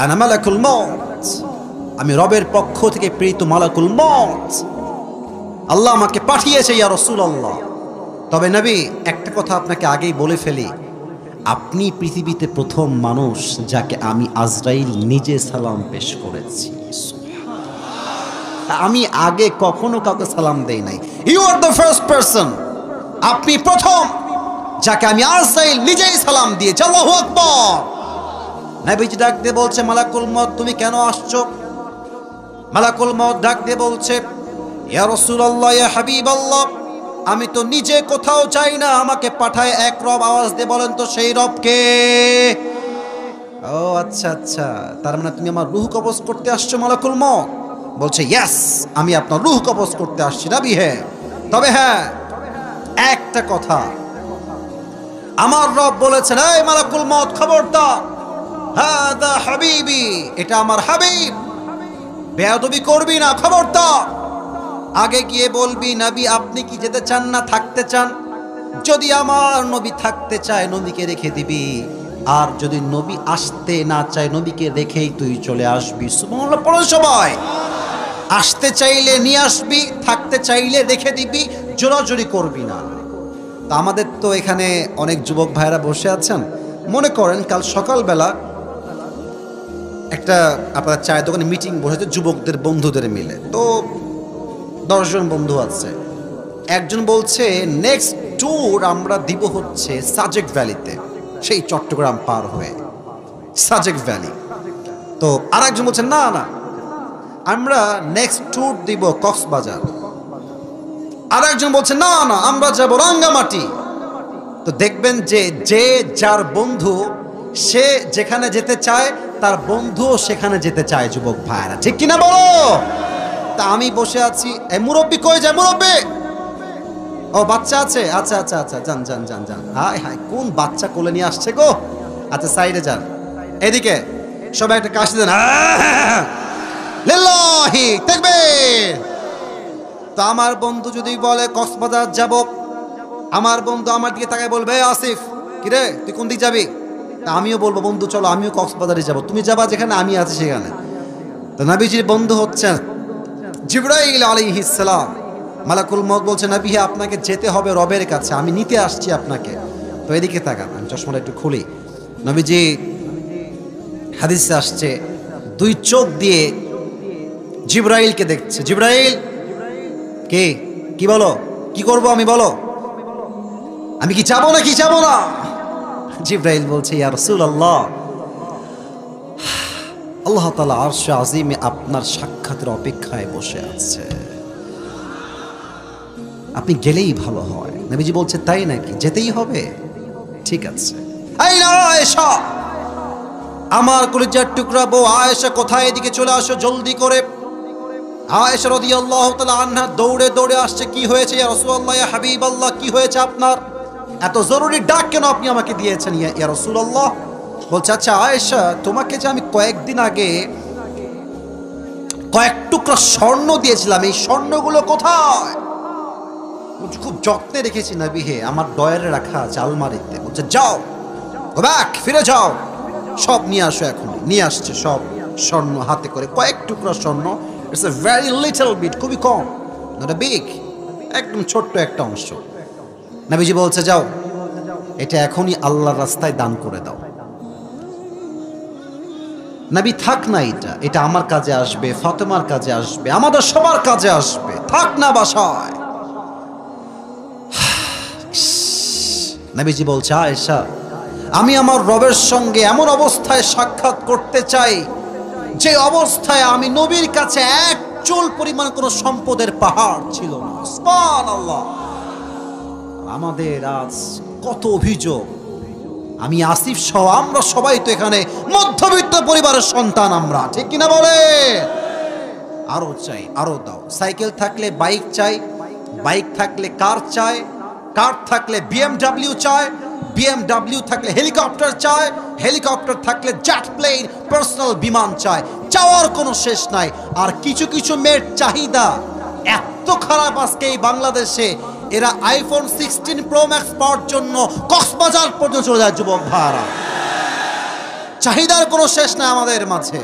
আনা মালাকুল মউত, আমি রবের পক্ষ থেকে প্রেরিত মালাকুল মউত, আল্লাহ আমাকে পাঠিয়েছে ইয়া রাসূলুল্লাহ। তবে নবী, একটা কথা আপনাকে আগেই বলে ফেলি, আপনি পৃথিবীতে প্রথম মানুষ যাকে আমি আজরাইল নিজে সালাম পেশ করেছি। আমি আগে কখনো কাউকে সালাম দেই নাই। You are the first person, আপনি প্রথম যাকে আমি আজরাইল নিজেই সালাম দিয়েছি। আল্লাহু আকবার। নবীজি ডাক দিয়ে বলছে, মালাকুল মউত তুমি কেন আসছো? মালাকুল মউত ডাক দিয়ে বলছে, ইয়া রাসূলুল্লাহ, ইয়া হাবিবাল্লাহ, আমি তো নিজে কোথাও যাই না, আমাকে পাঠায় এক রব। আওয়াজ দিয়ে বলেন তো সেই রব কে? ও আচ্ছা আচ্ছা, তার মানে তুমি আমার রূহ কবজ করতে আসছো মালাকুল মউত? বলছে ইয়েস, আমি আপনার রূহ কবজ করতে আসছি নবী। হ্যাঁ, তবে হ্যাঁ একটা কথা, আমার রব বলেছেন, এই মালাকুল মউত খবরদার, হাদা হাবিবি, এটা আমার হাবিব, বেয়াদবি করবি না, খবরদার। আগে গিয়ে বলবি, নবী আপনি কি যেতে চান না থাকতে চান? যদি আমার নবী থাকতে চায় নবীকে রেখে দিবি, আর যদি নবী আসতে না চায় নবীকে রেখেই তুই চলে আসবি। সুবহানাল্লাহ পড়ো সবাই। আসতে চাইলে নিয়ে আসবি, থাকতে চাইলে রেখে দিবি, জোরাজুরি করবি না। তা আমাদের তো এখানে অনেক যুবক ভাইরা বসে আছেন, মনে করেন কাল সকালবেলা একটা আপনার চায়ের দোকানে মিটিং বসেছে যুবকদের বন্ধুদের মিলে। তো 10 জন বন্ধু আছে। একজন বলছে নেক্সট ট্যুর আমরা দিব হচ্ছে সাজেক ভ্যালিতে, সেই চট্টগ্রাম পার হয়ে সাজেক ভ্যালি। তো আর একজন বলছে না না, আমরা নেক্সট ট্যুর দিব কক্সবাজার। আর একজন বলছে না না, আমরা যাব রাঙ্গামাটি। তো দেখবেন যে যে যার বন্ধু সে যেখানে যেতে চায় তার বন্ধুও সেখানে যেতে চায়। যুবক ভাইরা ঠিক কিনা বলো? তা আমি বসে আছি, এই মুরব্বি কই যায়? মুরব্বি, ও বাচ্চা আছে, আচ্ছা আচ্ছা আচ্ছা, যান যান যান যান। হাই হাই, কোন বাচ্চা কোলে নিয়ে আসছে গো? আচ্ছা সাইডে যান, এদিকে সবাই একটা কাশি দেন, লিল্লাহি তাকবীর। তো আমার বন্ধু যদি বলে কক্সবাজার যাব, আমার বন্ধু আমার দিকে তাকায় বলবে, আসিফ কিরে তুই কোন দিক যাবি? তা আমিও বলবো, বন্ধু চলো আমিও কক্সবাজারে যাব। তুমি যাবা যেখানে, আমি আছি সেখানে। তো নবীজির বন্ধু হচ্ছেন জিবরাইল আলাইহিস সালাম। মালাকুল মউত বলছে, নবী আপনাকে যেতে হবে রবের কাছে, আমি নিতে আসছি আপনাকে। তো এদিকে তাকান, আমি চশমাটা একটু খুলি। নবীজি হাদিসে আসছে, 2 চোখ দিয়ে জিবরাইলকে দেখছে। জিবরাইল কে? কি বলো, কি করব আমি, বলো আমি কি যাবো না কি যাবো না? জিবরাইল বলছে, ইয়া রাসূলুল্লাহ, আল্লাহ তাআলা আরশে আজিমে আপনার সাক্ষাতের অপেক্ষায় বসে আছে, আপনি গেলেই ভালো হয়। নবীজি বলছে, তাই নাকি, যেতেই হবে? ঠিক আছে। আইনা আয়েশা, আমার কলিজার টুকরা বউ আয়েশা কোথায়? এদিকে চলে আসো জলদি করে। আয়েশা রাদিয়াল্লাহু তাআলা আনহা দৌড়ে দৌড়ে আসছে। কি হয়েছে ইয়া রাসূলুল্লাহ, ইয়া হাবিবাল্লাহ, কি হয়েছে আপনার? এত জরুরি ডাক কেন আপনি আমাকে দিয়েছেন ইয়া রাসূলুল্লাহ? বলছে, আচ্ছা আয়েশা, তোমাকে যে আমি কয়েকদিন আগে কয়েক টুকরা স্বর্ণ দিয়েছিলাম, এই স্বর্ণগুলো কোথায়? খুব যত্নে রেখেছি নবী হে, আমার ডয়ারে রাখা আছে আলমারিতে। বলছে, যাও গো ব্যাক, ফিরে যাও, সব নিয়ে আসো। এখন নিয়ে আসছে সব স্বর্ণ হাতে করে, কয়েক টুকরা স্বর্ণ। It's a very little bit, খুবই কম, নট এ বিগ, একদম ছোট্ট একটা অংশ। নবীজি বলছে, যাও এটা এখনই আল্লাহর রাস্তায় দান করে দাও। নবী, থাক না, এটা আমার কাজে আসবে, ফাতেমার কাজে আসবে, আমাদের সবার কাজে আসবে, থাক না বাসায়। নবীজি বলছে, আয়েশা, আমি আমার রবের সঙ্গে এমন অবস্থায় সাক্ষাৎ করতে চাই যে অবস্থায় আমি নবীর কাছে এক চুল পরিমাণ কোনো সম্পদের পাহাড় ছিল না। সুবহানাল্লাহ। আমাদের আজ কত অভিযোগ, আমি আসিফ সহ আমরা সবাই তো এখানে মধ্যবিত্ত পরিবারের সন্তান আমরা, ঠিক কিনা বলে? আরো চাই, আরো দাও। সাইকেল থাকলে বাইক চাই, বাইক থাকলে কার চাই, কার থাকলে বিএমডব্লিউ চায়, বিএমডব্লিউ থাকলে হেলিকপ্টার চায়, হেলিকপ্টার থাকলে জেট প্লেন, পার্সোনাল বিমান চায়। চাওয়ার কোনো শেষ নাই। আর কিছু কিছু মেয়ের চাহিদা এত খারাপ আজকে এই বাংলাদেশে, এরা আইফোন 16 প্রো ম্যাক্স পাওয়ার জন্য কক্সবাজার পর্যন্ত চলে যায়। যুবক ভাইরা, চাহিদার কোনো শেষ নাই আমাদের মাঝে।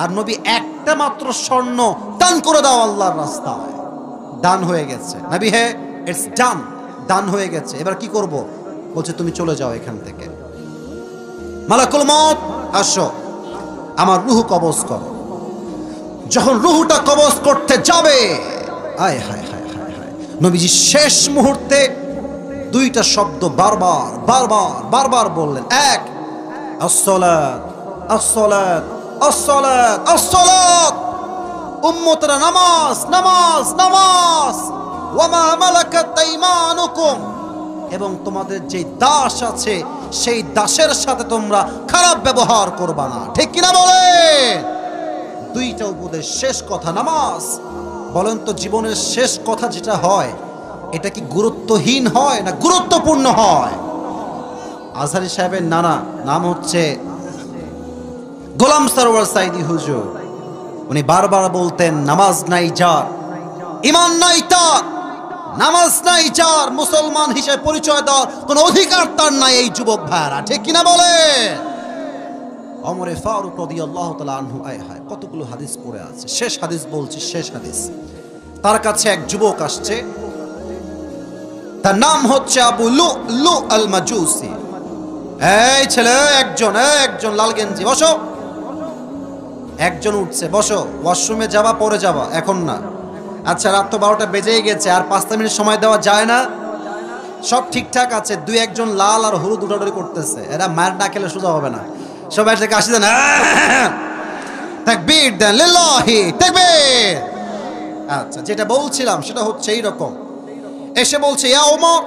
আর নবী একটা মাত্র স্বর্ণ দান করে দাও আল্লাহর রাস্তায়, দান হয়ে গেছে। নবী হে, ইটস ডান, দান হয়ে গেছে, এবার কি করব? বলছে তুমি চলে যাও এখান থেকে, মালাকুল মউত আসো, আমার রূহ কবজ করো। যখন রূহটা কবজ করতে যাবে, আয় হায় হায় হায় হায়, নবীজি শেষ মুহূর্তে দুইটা শব্দ বারবার বারবার বারবার বললেন। এক, আসসালাত আসসালাত আসসালাত আসসালাত, উম্মতরা নামাজ নামাজ নামাজ, ওয়ামা মালাকাত আইমানুকুম, এবং তোমাদের যে দাস আছে সেই দাসের সাথে তোমরা খারাপ ব্যবহার করবা না। ঠিক কিনা বলেন? দুইটা উপদেশ, শেষ কথা নামাজ। বলেন তো জীবনের শেষ কথা যেটা হয় এটা কি গুরুত্বহীন হয় না গুরুত্বপূর্ণ হয়? আজহারী সাহেবের নানা নাম হচ্ছে গোলাম সরওয়ার সাইদি হুজুর। উনি বারবার বলতেন, নামাজ নাই যার, ঈমান নাই তার, নামাজ নাই যার, মুসলমান হিসেবে পরিচয় দেওয়ার কোনো অধিকার তার নাই। এই যুবক ভাইরা ঠিক কিনা বলে? ওমরে ফারুক রাদিয়াল্লাহু তাআলা আনহু, আয় হায় কতগুলো হাদিস পড়ে আছে। শেষ হাদিস বলছি, শেষ হাদিস। তার কাছে এক যুবক আসছে, তার নাম হচ্ছে আবু লুলু আল মাজুসি। এই ছেলে, একজন লাল গেঞ্জি, বসো। একজন উঠছে, বসো, ওয়াশরুমে যাবা পরে যাবা, এখন না। আচ্ছা, রাত তো 12টা বেজেই গেছে, আর 5 মিনিট সময় দেওয়া যায় না? সব ঠিকঠাক আছে, দুই একজন লাল আর হলুদ উঠাউঠি করতেছে, এরা মার না খেলে সোজা হবে না। সবাই থেকে আসি দেন, তাকবীর দেন, লিল্লাহি তাকবীর। আচ্ছা, যেটা বলছিলাম সেটা হচ্ছে এইরকম। এসে বলছে, ইয়া ওমর,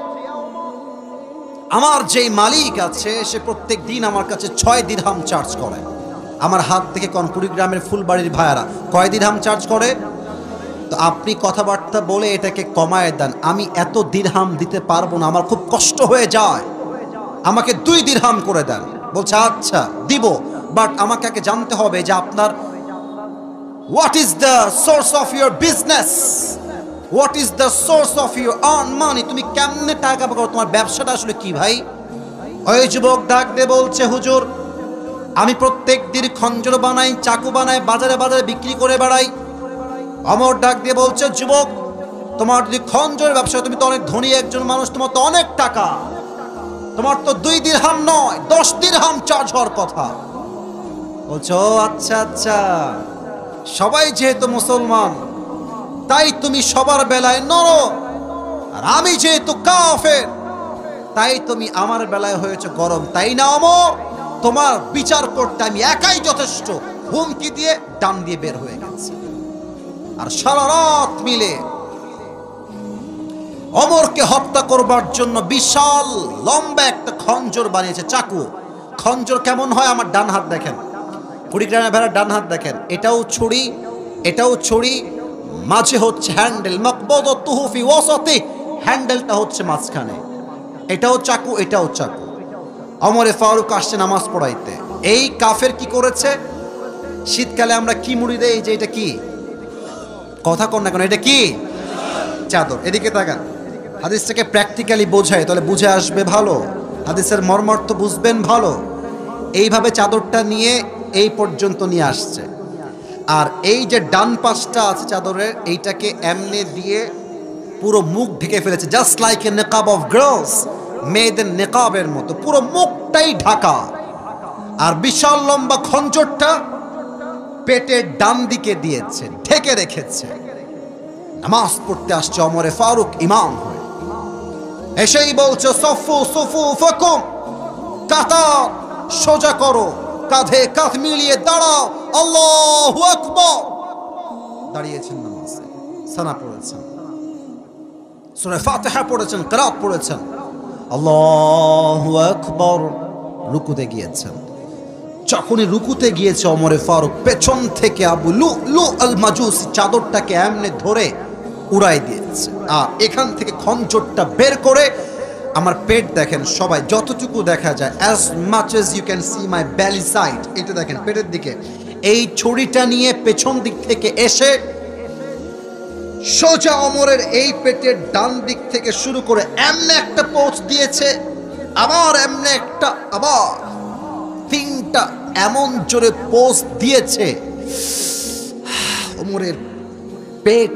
আমার যেই মালিক আছে সে প্রত্যেক দিন আমার কাছে 6 দিরহাম চার্জ করে। আমার হাত থেকে কুড়িগ্রামের ফুলবাড়ির ভাইয়ারা কয় দিরহাম চার্জ করে? তো আপনি কথাবার্তা বলে এটাকে কমায় দেন। আমি এত দিরহাম দিতে পারবো না, আমার খুব কষ্ট হয়ে যায়, আমাকে 2 দিরহাম করে দেন। বলছে আচ্ছা দিব, বাট আমাকে আগে জানতে হবে যে আপনার what is the source of your business, what is the source of your earn money, তুমি কেমনে টাকা পাও, তোমার ব্যবসাটা আসলে কি ভাই? ওই যুবক ডাক দিয়ে বলছে, হুজুর আমি প্রত্যেক দিন খঞ্জর বানাই, চাকু বানাই, বাজারে বাজারে বিক্রি করে বেড়াই। অমর ডাক দিয়ে বলছে, যুবক তোমার যদি খঞ্জরের ব্যবসা, তুমি তো অনেক ধনী একজন মানুষ, তোমার তো অনেক টাকা, তোমার তো 2 দিরহাম নয় 10 দিরহাম চার্জ হওয়ার কথা। বলছো আচ্ছা আচ্ছা, সবাই যেহেতু মুসলমান তাই তুমি সবার বেলায় নরম, আর আমি যেহেতু কাফের তাই তুমি আমার বেলায় হয়েছে গরম, তাই না ওমর? তোমার বিচার করতে আমি একাই যথেষ্ট। হুমকি দিয়ে ডান দিয়ে বের হয়ে গেছে। আর সারা রাত মিলে ওমরকে হত্যা করবার জন্য বিশাল লম্বা একটা খঞ্জর বানিয়েছে, চাকু। খঞ্জর কেমন হয় আমার ডান হাত দেখেন, কুড়িগ্রামের ভেড়ার ডান হাত দেখেন, এটাও ছুরি, এটাও ছুরি, মাঝে হচ্ছে হ্যান্ডেল, মাকবুদাতুহু ফি ওয়াসাতি, হ্যান্ডেলটা হচ্ছে মাঝখানে। এটাও চাকু, এটাও চাকু। ওমরে ফারুক আসছে নামাজ পড়াইতে। এই কাফের কি করেছে? শীতকালে আমরা কি মুড়ি দেই, যে এটা কি, কথা কন না কেন, এটা কি? চাদর। এদিকে তাকান, হাদিসটাকে প্র্যাকটিক্যালি বোঝায়, তাহলে বুঝে আসবে ভালো, হাদিসের মর্মার্থ বুঝবেন ভালো। এইভাবে চাদরটা নিয়ে এই পর্যন্ত নিয়ে আসছে, আর এই যে ডান পাশটা আছে চাদরের, এইটাকে এমনি দিয়ে পুরো মুখ ঢেকে ফেলেছে, জাস্ট লাইক এ নিকাব অফ গার্লস, মেয়েদের নিকাবের মতো পুরো মুখটাই ঢাকা। আর বিশাল লম্বা খঞ্জরটা পেটের ডান দিকে দিয়েছে, ঢেকে রেখেছে। নামাজ পড়তে আসছে ওমরে ফারুক ইমাম হয়ে, এসেই বলছে, সফু সুফু ফাকুম, কাতার সোজা করো, কাঁধে কাঁধ মিলিয়ে দাঁড়াও, আল্লাহু আকবার। দাঁড়িয়েছেন নামাজে, সানা পড়েছেন, সূরা ফাতিহা পড়েছেন, কিরাত পড়েছেন, আল্লাহু আকবার। রুকুতে গিয়েছেন। যখনই রুকুতে গিয়েছে ওমরে ফারুক পেছন থেকে আবু লুলু আল মাজুসি চাদরটাকে এমনি ধরে উড়াই দিয়েছে, আর এখান থেকে খঞ্জরটা বের করে, আমার পেট দেখেন সবাই, যতটুকু দেখা যায়, as much as you can see my belly side, এটা দেখেন পেটের দিকে, এই ছুরিটা নিয়ে পেছন দিক থেকে এসে সোজা ওমরের এই পেটের ডান দিক থেকে শুরু করে এমনি একটা পোঁচ দিয়েছে, আবার এমনি একটা, আবার 3টা এমন জোরে পোঁচ দিয়েছে, ওমরের পেট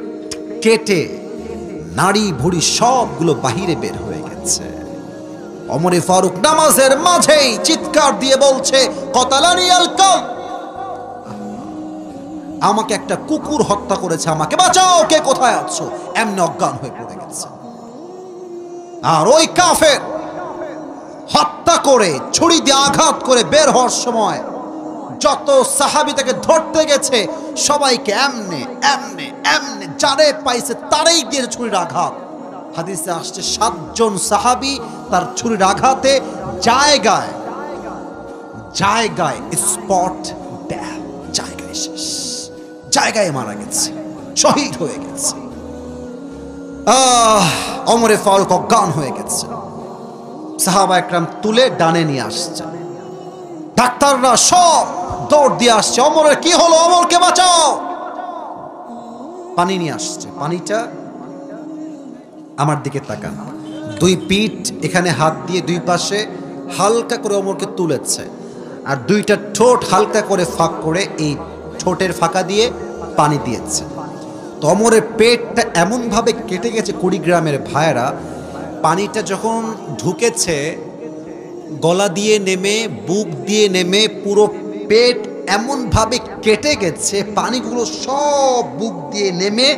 কেটে নাড়ি ভুড়ি সবগুলো বাহিরে বের হয়ে গেছে। ওমরে ফারুক নামাজের মাঝেই চিৎকার দিয়ে বলছে, কতালানি আল কালব, আমাকে একটা কুকুর হত্যা করেছে, আমাকে বাঁচাও, কে কোথায় আছো? এমনি অজ্ঞান হয়ে পড়ে গেছে। আর ওই কাফের হত্যা করে ছুরি দিয়ে আঘাত করে বের হওয়ার সময় যত সাহাবী তাকে ধরতে গেছে সবাইকে এমনে এমনে এমনে যারে পাইছে তারেই দিয়ে ছুরির আঘাত। হাদিসে আসছে 7 জন সাহাবী তার ছুরির আঘাতে জায়গায় জায়গায় স্পট ডেথ, জায়গায় শেষ, জায়গায় মারা গেছে, শহীদ হয়ে গেছে। ওমরে ফারুক অজ্ঞান হয়ে গেছে। সাহাবা একরাম তুলে ডানে নিয়ে আসছে, ডাক্তাররা সব দৌড় দিয়ে আসছে, ওমরের কি হলো, ওমরকে বাঁচাও। পানি নিয়ে আসছে, পানিটা আমার দিকে তাকান, 2 পিঠ এখানে হাত দিয়ে 2 পাশে হালকা করে ওমরকে তুলেছে, আর 2টা ঠোঁট হালকা করে ফাঁক করে এই ঠোঁটের ফাঁকা দিয়ে পানি দিয়েছে। তো ওমরের পেটটা এমনভাবে কেটে গেছে, কুড়িগ্রামের ভাইয়েরা, পানিটা যখন ঢুকেছে গলা দিয়ে নেমে বুক দিয়ে নেমে পুরো পেট এমনভাবে কেটে গেছে, পানিগুলো সব বুক দিয়ে নেমে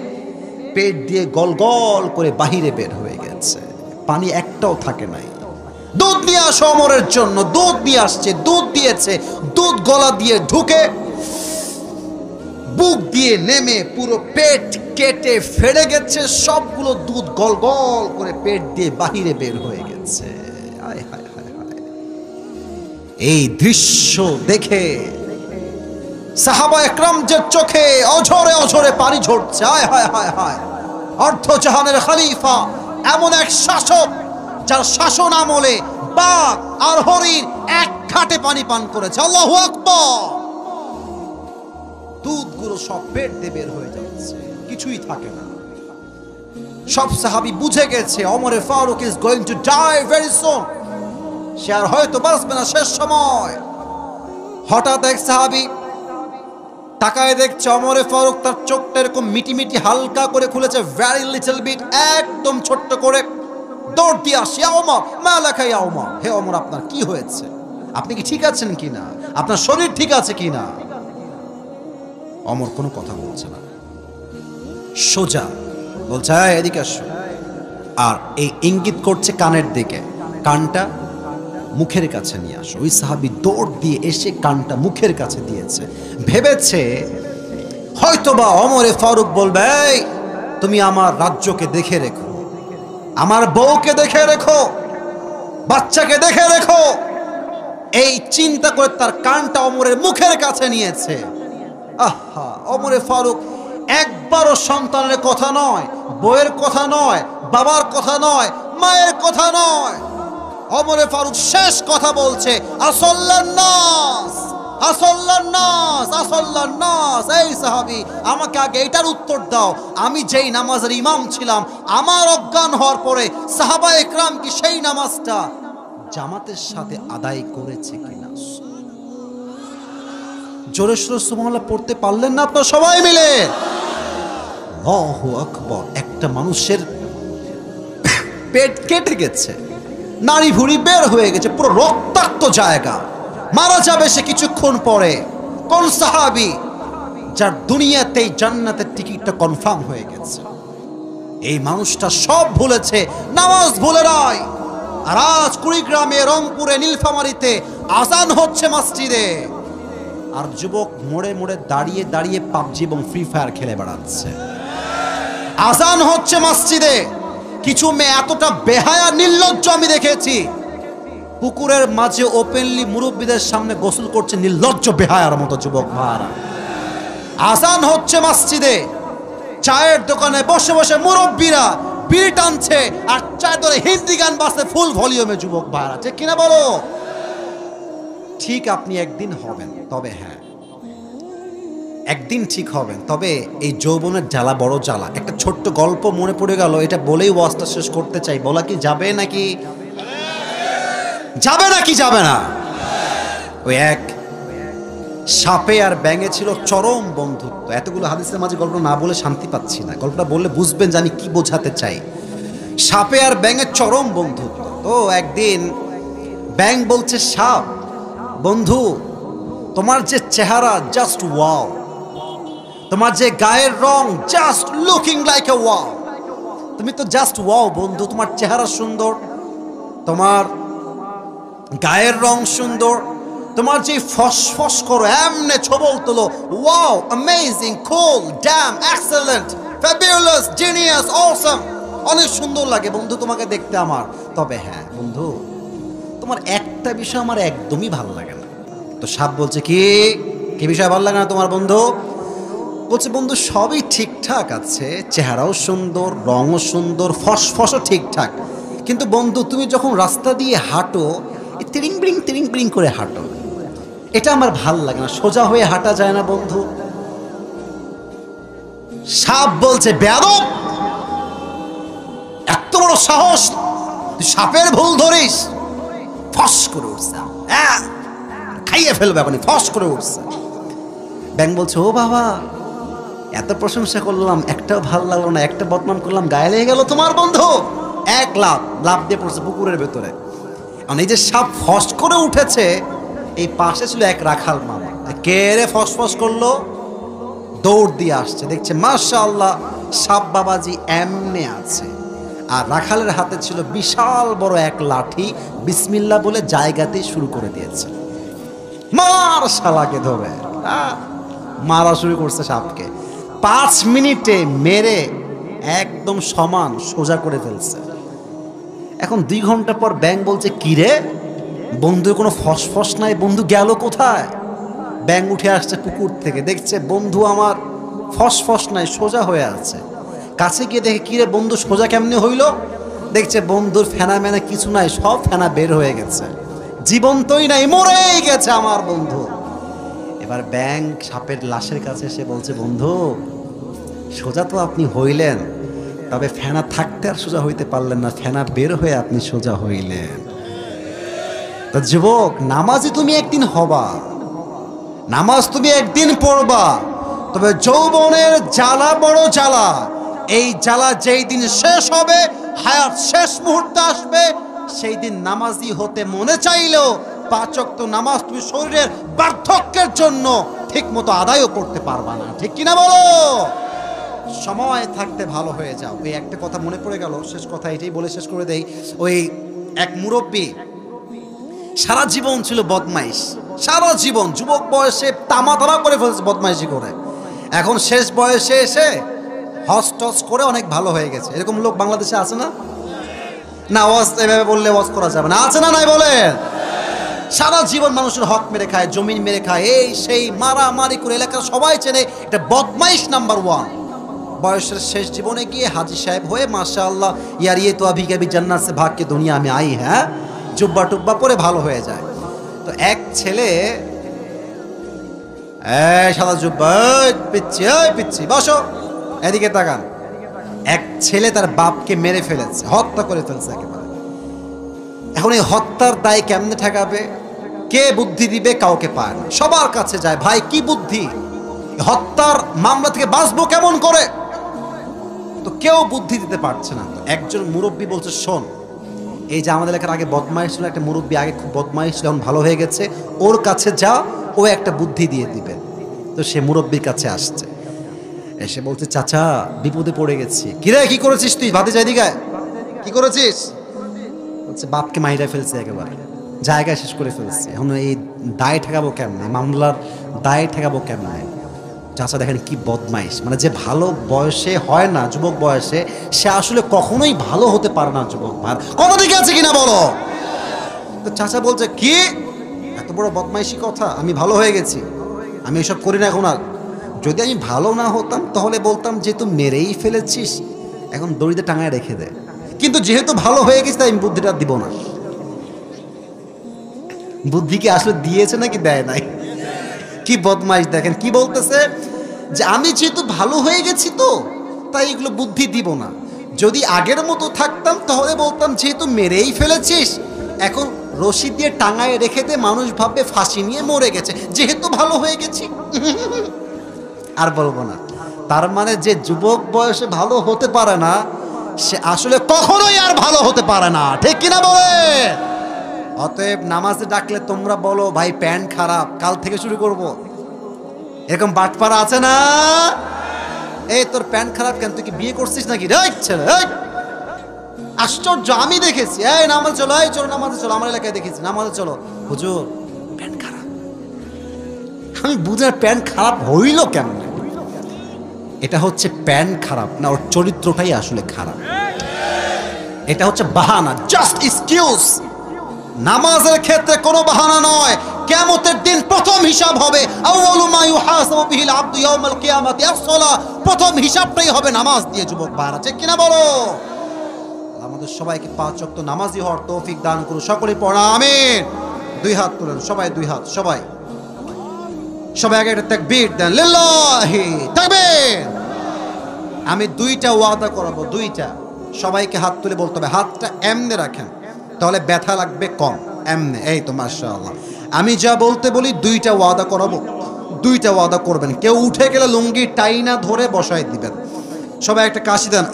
পেট দিয়ে গল গল করে বাহিরে বের হয়ে গেছে, পানি একটাও থাকে নাই। দুধ নিয়ে আসো ওমরের জন্য, দুধ দিয়ে আসছে, দুধ দিয়েছে, দুধ গলা দিয়ে ঢুকে বুক দিয়ে নেমে পুরো পেট কেটে ফেড়ে গেছে, সবগুলো দুধ গল গল করে পেট দিয়ে বাহিরে বের হয়ে গেছে। হায় হায় হায় হায়, এই দৃশ্য দেখে সাহাবা একরামদের চোখে অঝরে অঝরে পানি ঝরছে। হায় হায় হায় হায়, অর্ধজাহানের খলিফা, এমন এক শাসক যার শাসন আমলে বাঘ আর হরিণ এক ঘাটে পানি পান করেছে। আল্লাহু আকবার। দুধগুলো সব পেট দিয়ে বের হয়ে যাচ্ছে, কিছুই থাকে না। সব সাহাবী বুঝে গেছে ওমরে Farooq is going to die very soon, সে আর হয়তো বাঁচবে না, শেষ সময়। হঠাৎ এক সাহাবী তাকায় দেখছে ওমরে ফারুক তার চোখটা এরকম মিটি মিটি হালকা করে খুলেছে, ভেরি লিটল বিট, একদম ছোট্ট করে। দৌড় দিয়ে আসে, ইয়া ওমর মা লাকা ইয়া ওমর, হে ওমর আপনার কি হয়েছে, আপনি কি ঠিক আছেন কিনা, আপনার শরীর ঠিক আছে কিনা? ওমর কোনো কথা বলছে না, সোজা বলছে এদিকে আসো, আর এই ইঙ্গিত করছে কানের দিকে, কানটা মুখের কাছে নিয়ে আসো। ওই সাহাবী দৌড় দিয়ে এসে কানটা মুখের কাছে দিয়েছে, ভেবেছে হয়তোবা ওমরে ফারুক বলবে এই তুমি আমার রাজ্যকে দেখে রেখো, আমার বউকে দেখে রেখো, বাচ্চাকে দেখে রেখো, এই চিন্তা করে তার কানটা ওমরের মুখের কাছে নিয়েছে। আহা, ওমরে ফারুক একবারও সন্তানের কথা নয়, বউয়ের কথা নয়, বাবার কথা নয়, মায়ের কথা নয়, ওমরে ফারুক শেষ কথা বলছে আসল্লান নাস, আসল্লান নাস, আসল্লান নাস। এই সাহাবী আমাকে আগে এটার উত্তর দাও, আমি যেই নামাজের ইমাম ছিলাম আমার অজ্ঞান হওয়ার পরে সাহাবা একরাম কি সেই নামাজটা জামাতের সাথে আদায় করেছে কিনা? জোরে সোরে সুবহানাল্লাহ পড়তে পারলেন না আপনারা সবাই মিলে? আল্লাহু আকবার। একটা মানুষের পেট কেটে গেছে, নাড়ি ভুড়ি বের হয়ে গেছে, পুরো রক্তাক্ত জায়গা, মারা যাবে সে কিছুক্ষণ পরে। কোন সাহাবী যার দুনিয়াতেই জান্নাতের টিকিটটা কনফার্ম হয়ে গেছে? এই মানুষটা সব ভুলেছে, নামাজ ভুলে নাই। আর আজ কুড়িগ্রামে, রংপুরে, নীলফামারীতে আজান হচ্ছে মসজিদে, আর যুবক মোড়ে মোড়ে দাঁড়িয়ে দাঁড়িয়ে পাবজি এবং ফ্রি ফায়ার খেলে বেড়াচ্ছে। আজান হচ্ছে মসজিদে, কিছু মেয়ে এতটা বেহায়া নির্লজ্জ আমি দেখেছি, পুকুরের মাঝে ওপেনলি মুরব্বীদের সামনে গোসল করছে, নির্লজ্জ বেহায়ার মতো যুবক ভাইরা। আজান হচ্ছে মসজিদে, চায়ের দোকানে বসে বসে মুরব্বীরা বিড়ি টানছে, আর চায়ের ধরে হিন্দি গান বাজছে ফুল ভলিউমে যুবক ভাইরা, ঠিক কিনা বলো? ঠিক আপনি একদিন হবেন, তবে হ্যাঁ একদিন ঠিক হবেন, তবে এই যৌবনের জ্বালা বড় জ্বালা। একটা ছোট্ট গল্প মনে পড়ে গেল, এটা বলেই ওয়াজটা শেষ করতে চাই। বলা কি যাবে নাকি যাবে নাকি যাবে না? ওই এক সাপে আর ব্যাঙে ছিল চরম বন্ধুত্ব। এতগুলো হাদিসের মাঝে গল্প না বলে শান্তি পাচ্ছি না, গল্পটা বললে বুঝবেন জানি কি বোঝাতে চাই। সাপে আর ব্যাঙের চরম বন্ধুত্ব। তো একদিন ব্যাঙ বলছে সাপ, বন্ধু তোমার যে চেহারা জাস্ট ওয়াও, তোমার যে গায়ের রং just looking like a wow, তুমি তো জাস্ট ওয়াও বন্ধু, তোমার চেহারা সুন্দর, তোমার গায়ের রং সুন্দর, তোমার যে ফসফস করো এমনে ছবল তোলো, wow amazing cool damn excellent fabulous genius awesome, অনেক সুন্দর লাগে বন্ধু তোমাকে দেখতে আমার। তবে হ্যাঁ বন্ধু, তোমার একটা বিষয় আমার একদমই ভালো লাগে না। তো সাপ বলছে কি কি বিষয় ভালো লাগে না তোমার বন্ধু? বলছে বন্ধু সবই ঠিকঠাক আছে, চেহারাও সুন্দর, রঙও সুন্দর, ফসফসও ঠিকঠাক, কিন্তু বন্ধু তুমি যখন রাস্তা দিয়ে হাঁটো তিরিং বিরিং করে হাঁটো, এটা আমার ভাল লাগে না, সোজা হয়ে হাঁটা যায় না বন্ধু। সাপ বলছে বেয়াদব, এত বড় সাহস, তুই সাপের ভুল ধরিস। ফস করে উঠছে, খাইয়ে ফেলবে আপনি, ফস করে উঠছে। ব্যাঙ বলছে ও বাবা, এত প্রশংসা করলাম একটাও ভাল লাগলো না, একটা বদনাম করলাম গায়ে লেগে গেল তোমার বন্ধু। এক লাভ দিয়ে পড়ছে পুকুরের ভেতরে। এই যে সাপ ফস করে উঠেছে, এই পাশে ছিল এক রাখাল মামা, কে রে ফস করলো, দৌড় দিয়ে আসছে, দেখছে মাশাআল্লাহ সাপ বাবাজি এমনে আছে, আর রাখালের হাতে ছিল বিশাল বড় এক লাঠি, বিসমিল্লাহ বলে জায়গাতেই শুরু করে দিয়েছে, মার শালাকে ধরে মারা শুরু করছে সাপকে। 5 মিনিটে মেরে একদম সমান সোজা করে ফেলছে। এখন 2 ঘন্টা পর ব্যাঙ বলছে কিরে বন্ধুর কোনো ফসফস নাই, বন্ধু গেল কোথায়? ব্যাঙ উঠে আসছে পুকুর থেকে, দেখছে বন্ধু আমার ফসফস নাই, সোজা হয়ে আছে। কাছে গিয়ে দেখে কিরে বন্ধু সোজা কেমনে হইল? দেখছে বন্ধুর ফেনা মেনা কিছু নাই, সব ফেনা বের হয়ে গেছে, জীবন্তই নাই, মরেই গেছে আমার বন্ধু। এবার ব্যাঙ সাপের লাশের কাছে এসে বলছে বন্ধু সোজা তো আপনি হইলেন, তবে ফেনা থাকতে আর সোজা হইতে পারলেন না, ফেনা বের হয়ে আপনি সোজা হইলেন। তা যুবক, নামাজি তুমি একদিন হবা, নামাজ তুমি একদিন পড়বা, তবে যৌবনের জ্বালা বড় জ্বালা, এই জ্বালা যেই দিন শেষ হবে, হায়াত শেষ মুহূর্তে আসবে, সেই দিন নামাজি হতে মনে চাইলেও 5 ওয়াক্ত নামাজ তুমি শরীরের বার্ধক্যের জন্য ঠিক মতো আদায়ও করতে পারবা না, ঠিক কিনা বলো? সময় থাকতে ভালো হয়ে যাও। ওই একটা কথা মনে পড়ে গেল, শেষ কথা এটাই বলে শেষ করে দেই। ওই এক মুরব্বী সারা জীবন ছিল বদমাইশ, সারা জীবন যুবক বয়সে তামাতারা করে ফেলছে বদমাইশি করে, এখন শেষ বয়সে এসে হজ টস করে অনেক ভালো হয়ে গেছে। এরকম লোক বাংলাদেশে আছে না? না ওয়াজ এভাবে বললে ওয়াজ করা যাবে না, আছে না নাই বলেন? সারা জীবন মানুষের হক মেরে খায়, জমিন মেরে খায়, এই সেই মারামারি করে এলাকার সবাই চেনে, এটা বদমাইশ নাম্বার 1। বয়সের শেষ জীবনে গিয়ে হাজি সাহেব হয়ে মাশাআল্লাহ ইয়ার ইয়ে তো আভি কবি জান্নাত সে ভাগ কে দুনিয়া আমি আই, হ্যাঁ জুব্বা টুব্বা পরে ভালো হয়ে যায়। তো এক ছেলে সাদা জুব্বা, পিচ্ছি বসো এদিকে তাকান, এক ছেলে তার বাপকে মেরে ফেলেছে, হত্যা করে ফেলছে একেবারে। এখন এই হত্যার দায় কেমনে ঠেকাবে, কে বুদ্ধি দিবে? কাউকে পায় না, সবার কাছে যায়, ভাই কি বুদ্ধি, হত্যার মামলা থেকে বাঁচবো কেমন করে? তো কেউ বুদ্ধি দিতে পারছে না। তো একজন মুরব্বী বলছে শোন, এই যে আমাদের এলাকার আগে বদমাইশ ছিল একটা মুরব্বী, আগে খুব বদমাইশ ছিল, এখন ভালো হয়ে গেছে, ওর কাছে যা, ও একটা বুদ্ধি দিয়ে দিবে। তো সে মুরব্বীর কাছে আসছে, এসে বলছে চাচা বিপদে পড়ে গেছি। কিরে কি করেছিস তুই? ভাতে যাই দিঘায় কি করেছিস? বলছে বাপকে মাইরা ফেলছে, একেবারে জায়গায় শেষ করে ফেলছে, এখন এই দায় ঠেকাবো কেমনে, মামলার দায় ঠেকাবো কেমনে? চাচা দেখেন কি বদমাইশ, মানে যে ভালো বয়সে হয় না, যুবক বয়সে, সে আসলে কখনোই ভালো হতে পারে না। যুবক ভাই কথা ঠিক আছে কিনা বলো? তো চাচা বলছে কি এত বড় বদমাইশি কথা, আমি ভালো হয়ে গেছি, আমি এসব করি না এখন আর। যদি আমি ভালো না হতাম তাহলে বলতাম যে তুই মেরেই ফেলেছিস, এখন দড়িতে টাঙায় রেখে দে, কিন্তু যেহেতু ভালো হয়ে গেছে তাই আমি বুদ্ধিটা দিব না। বুদ্ধি কি আসলে দিয়েছে নাকি দেয় নাই? কি বদমাইশ দেখেন কি বলতেছে, যে আমি যেহেতু ভালো হয়ে গেছি তো তাই এগুলো বুদ্ধি দিব না, যদি আগের মতো থাকতাম তাহলে বলতাম যেহেতু মেরেই ফেলেছিস এখন রশি দিয়ে টাঙায় রেখে দে, মানুষ ভাববে ফাঁসি নিয়ে মরে গেছে, যেহেতু ভালো হয়ে গেছি। আর বলবো না। তার মানে যে যুবক বয়সে ভালো হতে পারে না, সে আসলে কখনোই আর ভালো হতে পারে না, ঠিক কিনা বলে? অতএব নামাজে ডাকলে তোমরা বলো ভাই প্যান্ট খারাপ, কাল থেকে শুরু করব। এরকম বাটপাড়া আছে না? এই তোর প্যান্ট খারাপ কেন, তুই কি বিয়ে করছিস নাকি রে ছেলে? আশ্চর্য, আমি দেখেছি। এই নামাজ চলো, এই চলো নামাজে চলো, আমার এলাকায় দেখেছি নামাজে চলো, হুজুর প্যান্ট খারাপ। আমি বুঝে প্যান্ট খারাপ হইল কেমন? এটা হচ্ছে প্যান্ট খারাপ না, ওর চরিত্রটাই আসলে খারাপ। এটা হচ্ছে বাহানা, জাস্ট এক্সকিউজ। নামাজের ক্ষেত্রে কোনো বাহানা নয়। কিয়ামতের দিন প্রথম হিসাব হবে, আউয়ালু মা ইউহাসাবু বিহিল আবদু ইয়াউমাল কিয়ামাতি আস-সালাহ। প্রথম হিসাবটাই হবে নামাজ দিয়ে, যুবক ভাইরা, ঠিক কিনা বলো? আমাদের সবাইকে 5 ওয়াক্ত নামাজি হওয়ার তৌফিক দান করুন। সকলে পড়া আমিন। 2 হাত তুলেন সবাই, 2 হাত সবাই। সবাই আগে একটা তাকবীর দেন, লিল্লাহি তাকবীর। আমি 2টা ওয়াদা করাবো, 2টা। সবাইকে হাত তুলে বলতে হবে, হাতটা এমনে রাখেন, তাহলে ব্যথা লাগবে কম। এমনে, এই তো মাশাআল্লাহ। আমি যা বলতে বলি 2টা ওয়াদা করাবো, 2টা ওয়াদা করবেন। কেউ উঠে গেলে লুঙ্গি টাইনা ধরে বসায় দিবেন। সবাই একটা কাশি দেন,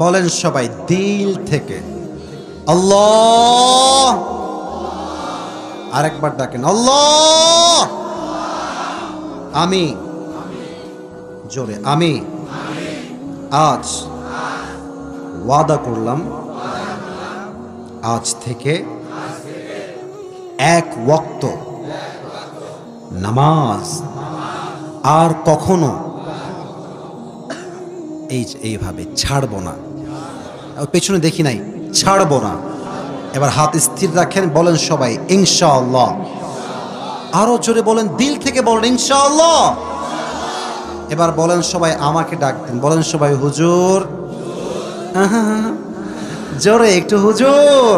বলেন সবাই দিল থেকে আল্লাহ। আরেকবার ডাকেন, আল্লাহ। আমি জোরে, আমি আজ ওয়াদা করলাম, আজ থেকে 1 ওয়াক্ত নামাজ আর কখনো এইভাবে ছাড়বো না। পেছনে দেখি নাই, ছাড়বো না। এবার হাত স্থির রাখেন, বলেন সবাই ইনশাআল্লাহ। আরো জোরে বলেন, দিল থেকে বলেন ইনশাআল্লাহ। এবার বলেন সবাই, আমাকে ডাক দেন, বলেন সবাই হুজুর। জোরে একটু, হুজুর।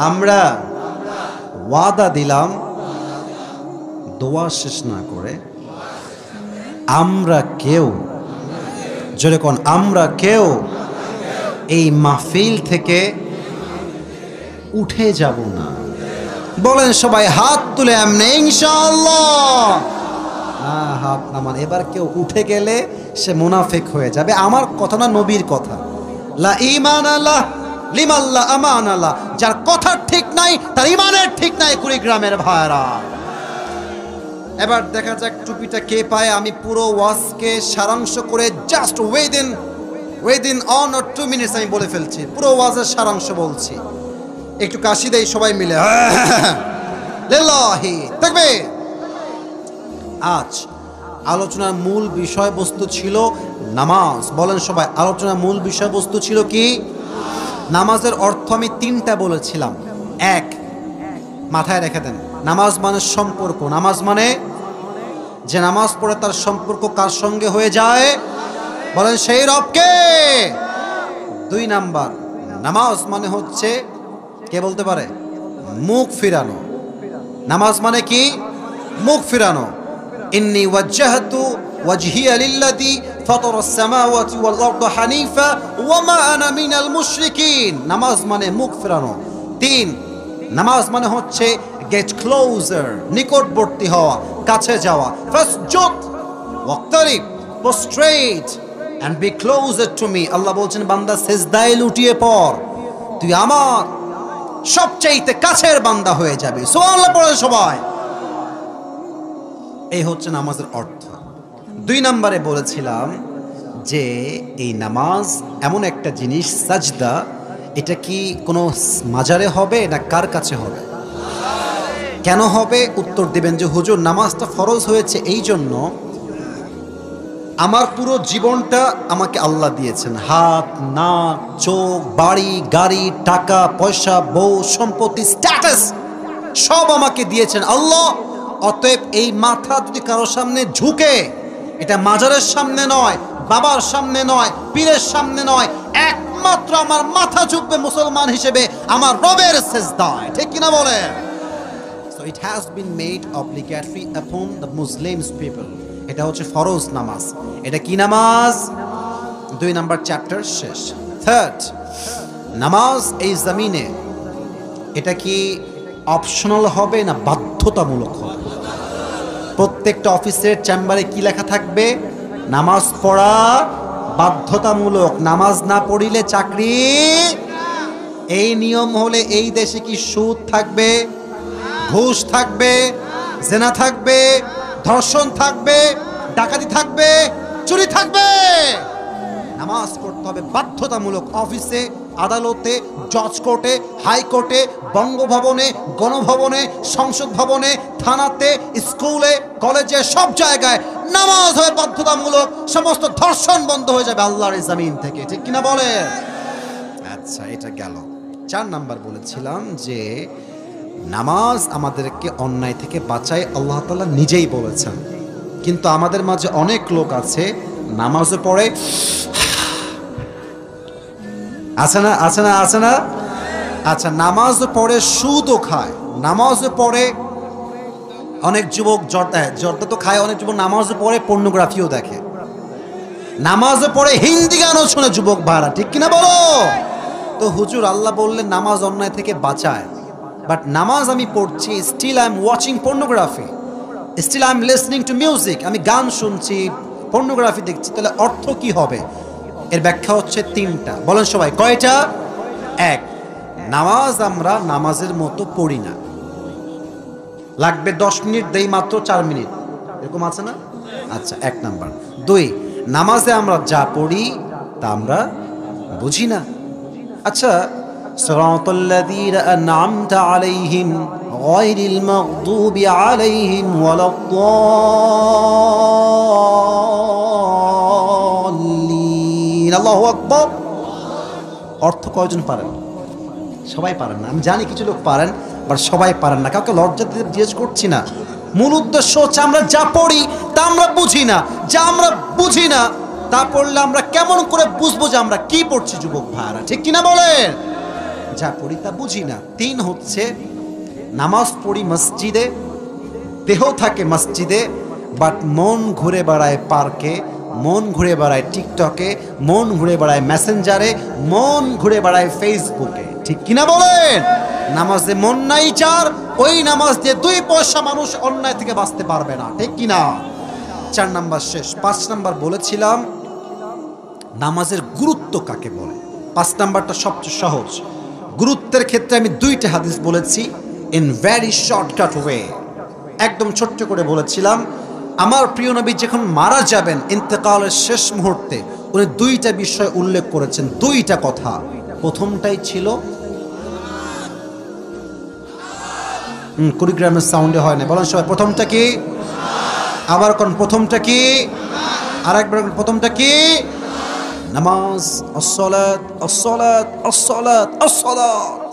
আমরা ওয়াদা দিলাম, দোয়া শেষ না করে আমরা কেউ, জোরে কোন, আমরা কেউ এই মাহফিল থেকে উঠে যাব না। বলেন সবাই হাত তুলে এমনি ইনশাআল্লাহ। হাত নামান। এবার কেউ উঠে গেলে সে মুনাফিক হয়ে যাবে। আমার কথা না, নবীর কথা। লা ঈমান আল্লাহ লিমান লা আমান আল্লাহ। যার কথা ঠিক নাই তার ঈমানের ঠিক নাই, কুড়িগ্রামের ভাইরা। এবার দেখা যাক টুপিটা কে পায়। আমি পুরো ওয়াজকে সারাংশ করে জাস্ট উইদিন 1 or 2 মিনিটস আমি বলে ফেলছি। পুরো ওয়াজের সারাংশ বলছি। একটু কাশি দেই সবাই মিলে, লিল্লাহি তাকবীর। আজ আলোচনার মূল বিষয়বস্তু ছিল নামাজ। বলেন সবাই, আলোচনার মূল বিষয়বস্তু ছিল কি? নামাজের অর্থ আমি 3টা বলেছিলাম। 1, মাথায় রেখে দেন, নামাজ মানে সম্পর্ক। নামাজ মানে যে নামাজ পড়ে তার সম্পর্ক কার সঙ্গে হয়ে যায়? বলেন সেই রবকে। 2 নাম্বার, নামাজ মানে হচ্ছে, কে বলতে পারে? মুখ ফিরানো। নামাজ মানে কি? মুখ ফিরানো। ইন্নী ওয়াজ্জাহতু ওয়াজহিয়া লিল্লাযী ফাতারাস সামাওয়াতি ওয়াল আরদা হানিফা ওয়া মা আনা মিনাল মুশরিকিন। নামাজ মানে মুখ ফিরানো। 3, নামাজ মানে হচ্ছে গেট ক্লোজার, নিকটবর্তী হওয়া, কাছে যাওয়া। ফাসজুদ ওয়াক্তারিব, prostrate and be closer to me। Allah বলছেন, বান্দা সিজদায় লুটিয়ে পড়, তুই আমার সবচেয়ে কাছের বান্দা হয়ে যাবে। সুবহানাল্লাহ পড়েন সবাই। এই হচ্ছে নামাজের অর্থ। 2 নম্বরে বলেছিলাম যে এই নামাজ এমন একটা জিনিস, সাজদা, এটা কি কোনো মাজারে হবে না কার কাছে হবে? কেন হবে? উত্তর দিবেন যে হুজুর নামাজটা ফরজ হয়েছে এই জন্য, আমার পুরো জীবনটা আমাকে আল্লাহ দিয়েছেন। হাত, নাক, চোখ, বাড়ি, গাড়ি, টাকা পয়সা, বউ, সম্পত্তি, স্ট্যাটাস সব আমাকে দিয়েছেন আল্লাহ। অতএব এই মাথা যদি কারোর সামনে ঝুঁকে, এটা মাজারের সামনে নয়, বাবার সামনে নয়, পীরের সামনে নয়, একমাত্র আমার মাথা ঝুঁকবে মুসলমান হিসেবে আমার রবের সিজদায়, ঠিক কিনা বলে? So it has been made obligatory upon the Muslims people. এটা হচ্ছে ফরজ নামাজ। এটা কি নামাজ? 2 নাম্বার চ্যাপ্টার শেষ। 3rd, নামাজ এই জমিনে এটা কি অপশনাল হবে না বাধ্যতামূলক হবে? প্রত্যেকটা অফিসের চেম্বারে কি লেখা থাকবে? নামাজ পড়া বাধ্যতামূলক, নামাজ না পড়িলে চাকরি। এই নিয়ম হলে এই দেশে কি সুদ থাকবে, ঘুষ থাকবে, জেনা থাকবে, ধর্ষণ থাকবে, ডাকাতি থাকবে, চুরি থাকবে? নামাজ পড়তে হবে বাধ্যতামূলক। অফিসে, আদালতে, জজ কোর্টে, হাইকোর্টে, বঙ্গভবনে, গণভবনে, সংসদ ভবনে, থানাতে, স্কুলে, কলেজে, সব জায়গায় নামাজ হবে বাধ্যতামূলক। সমস্ত ধর্ষণ বন্ধ হয়ে যাবে আল্লাহর জমিন থেকে, ঠিক কিনা বলে? আচ্ছা, এটা গেল। 4 নাম্বার বলেছিলাম যে নামাজ আমাদেরকে অন্যায় থেকে বাঁচায়, আল্লাহ তাআলা নিজেই বলেছেন। কিন্তু আমাদের মাঝে অনেক লোক আছে নামাজও পড়ে, আছে না, আছে না, আছে না? আচ্ছা, নামাজও পড়ে সুদও খায়, নামাজও পড়ে অনেক যুবক জর্দা তো খায়, অনেক যুবক নামাজও পড়ে পর্নোগ্রাফিও দেখে, নামাজও পড়ে হিন্দি গানও শোনে যুবক ভাড়া, ঠিক কিনা বলো? তো হুজুর আল্লাহ বললেন নামাজ অন্যায় থেকে বাঁচায়, বাট নামাজ আমি পড়ছি, still I am watching pornography, still I am listening to music, আমি গান শুনছি, পর্নোগ্রাফি দেখছি, তাহলে অর্থ কি হবে? এর ব্যাখ্যা হচ্ছে 3টা। বলেন সবাই, কয়টা? 1, নামাজ আমরা নামাজের মতো পড়ি না, লাগবে 10 মিনিট, দেই মাত্র 4 মিনিট, এরকম আছে না? আচ্ছা, 1 নাম্বার। 2, নামাজে আমরা যা পড়ি তা আমরা বুঝি না। আচ্ছা, সিরাতাল্লাযীনা আন'আমতা আলাইহিম গায়রিল মাগদুবি আলাইহিম ওয়ালাদ-দাল্লিন। আল্লাহু আকবার। অর্থ কয়জন পারেন? সবাই পারেন না, আমি জানি কিছু লোক পারেন, বাট সবাই পারেন না। কাউকে লজ্জা দিতে জিজ্ঞেস করছি না। মূল উদ্দেশ্য হচ্ছে আমরা যা পড়ি তা আমরা বুঝি না, যা আমরা বুঝি না তা পড়লে আমরা কেমন করে বুঝবো যে আমরা কি পড়ছি যুবক ভাইরা, ঠিক কিনা বলেন? যা পড়ি তা বুঝি না। 3 হচ্ছে নামাজ পড়ি মসজিদে, দেহ থাকে মসজিদে, বাট মন ঘুরে বেড়ায় পার্কে, মন ঘুরে বেড়ায় টিকটকে, মন ঘুরে বেড়ায় মেসেঞ্জারে, মন ঘুরে বেড়ায় ফেসবুকে, ঠিক কিনা বলেন? নামাজে মন নাই যার, ওই নামাজ দিয়ে 2 পয়সা মানুষ অন্যায় থেকে বাঁচতে পারবে না, ঠিক কিনা? 4 নাম্বার শেষ। 5 নাম্বার বলেছিলাম নামাজের গুরুত্ব কাকে বলে। 5 নাম্বারটা সবচেয়ে সহজ। গুরুত্বের ক্ষেত্রে আমি 2টা হাদিস বলেছি ইন ভেরি শর্টকাট ওয়ে, একদম ছোট্ট করে বলেছিলাম। আমার প্রিয় নবী যখন মারা যাবেন ইন্তেকালের শেষ মুহূর্তে, উনি 2টা বিষয় উল্লেখ করেছেন, 2টা কথা। প্রথমটাই ছিল কুড়িগ্রামের সাউন্ডে হয় না, বলেন সবাই, প্রথমটা কি? আবার কোন প্রথমটা কি? আরেকবার, প্রথমটা কি? নামাজ। আসসালাত, আসসালাত, আসসালাত, আসসালাত।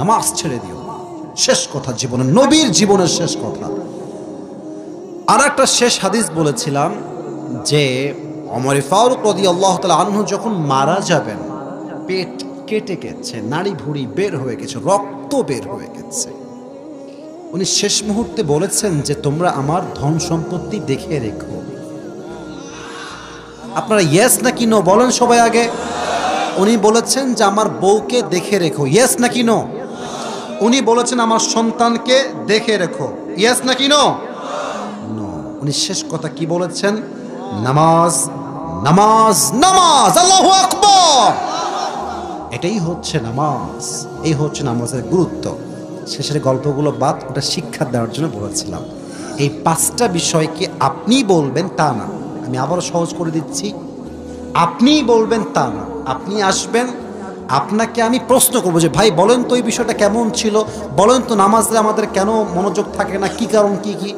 নামাজ ছেড়ে দিও, শেষ কথা জীবনের, নবীর জীবনের শেষ কথা। আর একটা শেষ হাদিস বলেছিলাম যে ওমর ফারুক রাদিয়াল্লাহু তাআলা আনহু যখন মারা যাবেন, পেট কেটে গেছে, নাড়ি ভুঁড়ি বের হয়ে গেছে, রক্ত বের হয়ে গেছে, উনি শেষ মুহূর্তে বলেছেন যে তোমরা আমার ধন সম্পত্তি দেখে রেখো। আপনারা ইয়েস নাকি নো বলেন সবাই আগে। উনি বলেছেন যে আমার বউকে দেখে রেখো, ইয়েস নাকি নো? উনি বলেছেন আমার সন্তানকে দেখে রেখো, ইয়েস নাকি নো? নো। উনি শেষ কথা কি বলেছেন? নামাজ, নামাজ, নামাজ। আল্লাহু আকবার। এটাই হচ্ছে নামাজ, এই হচ্ছে নামাজের গুরুত্ব। শেষের গল্পগুলো বাদ, ওটা শিক্ষা দেওয়ার জন্য বলেছিলাম। এই 5টা বিষয়কে আপনি বলবেন তা না, আমি আবারও সহজ করে দিচ্ছি, আপনি বলবেন তা না। আপনি আসবেন, আপনাকে আমি প্রশ্ন করবো যে ভাই বলেন তো এই বিষয়টা কেমন ছিল, বলেন তো নামাজে আমাদের কেন মনোযোগ থাকে না, কি কারণ, কি কি?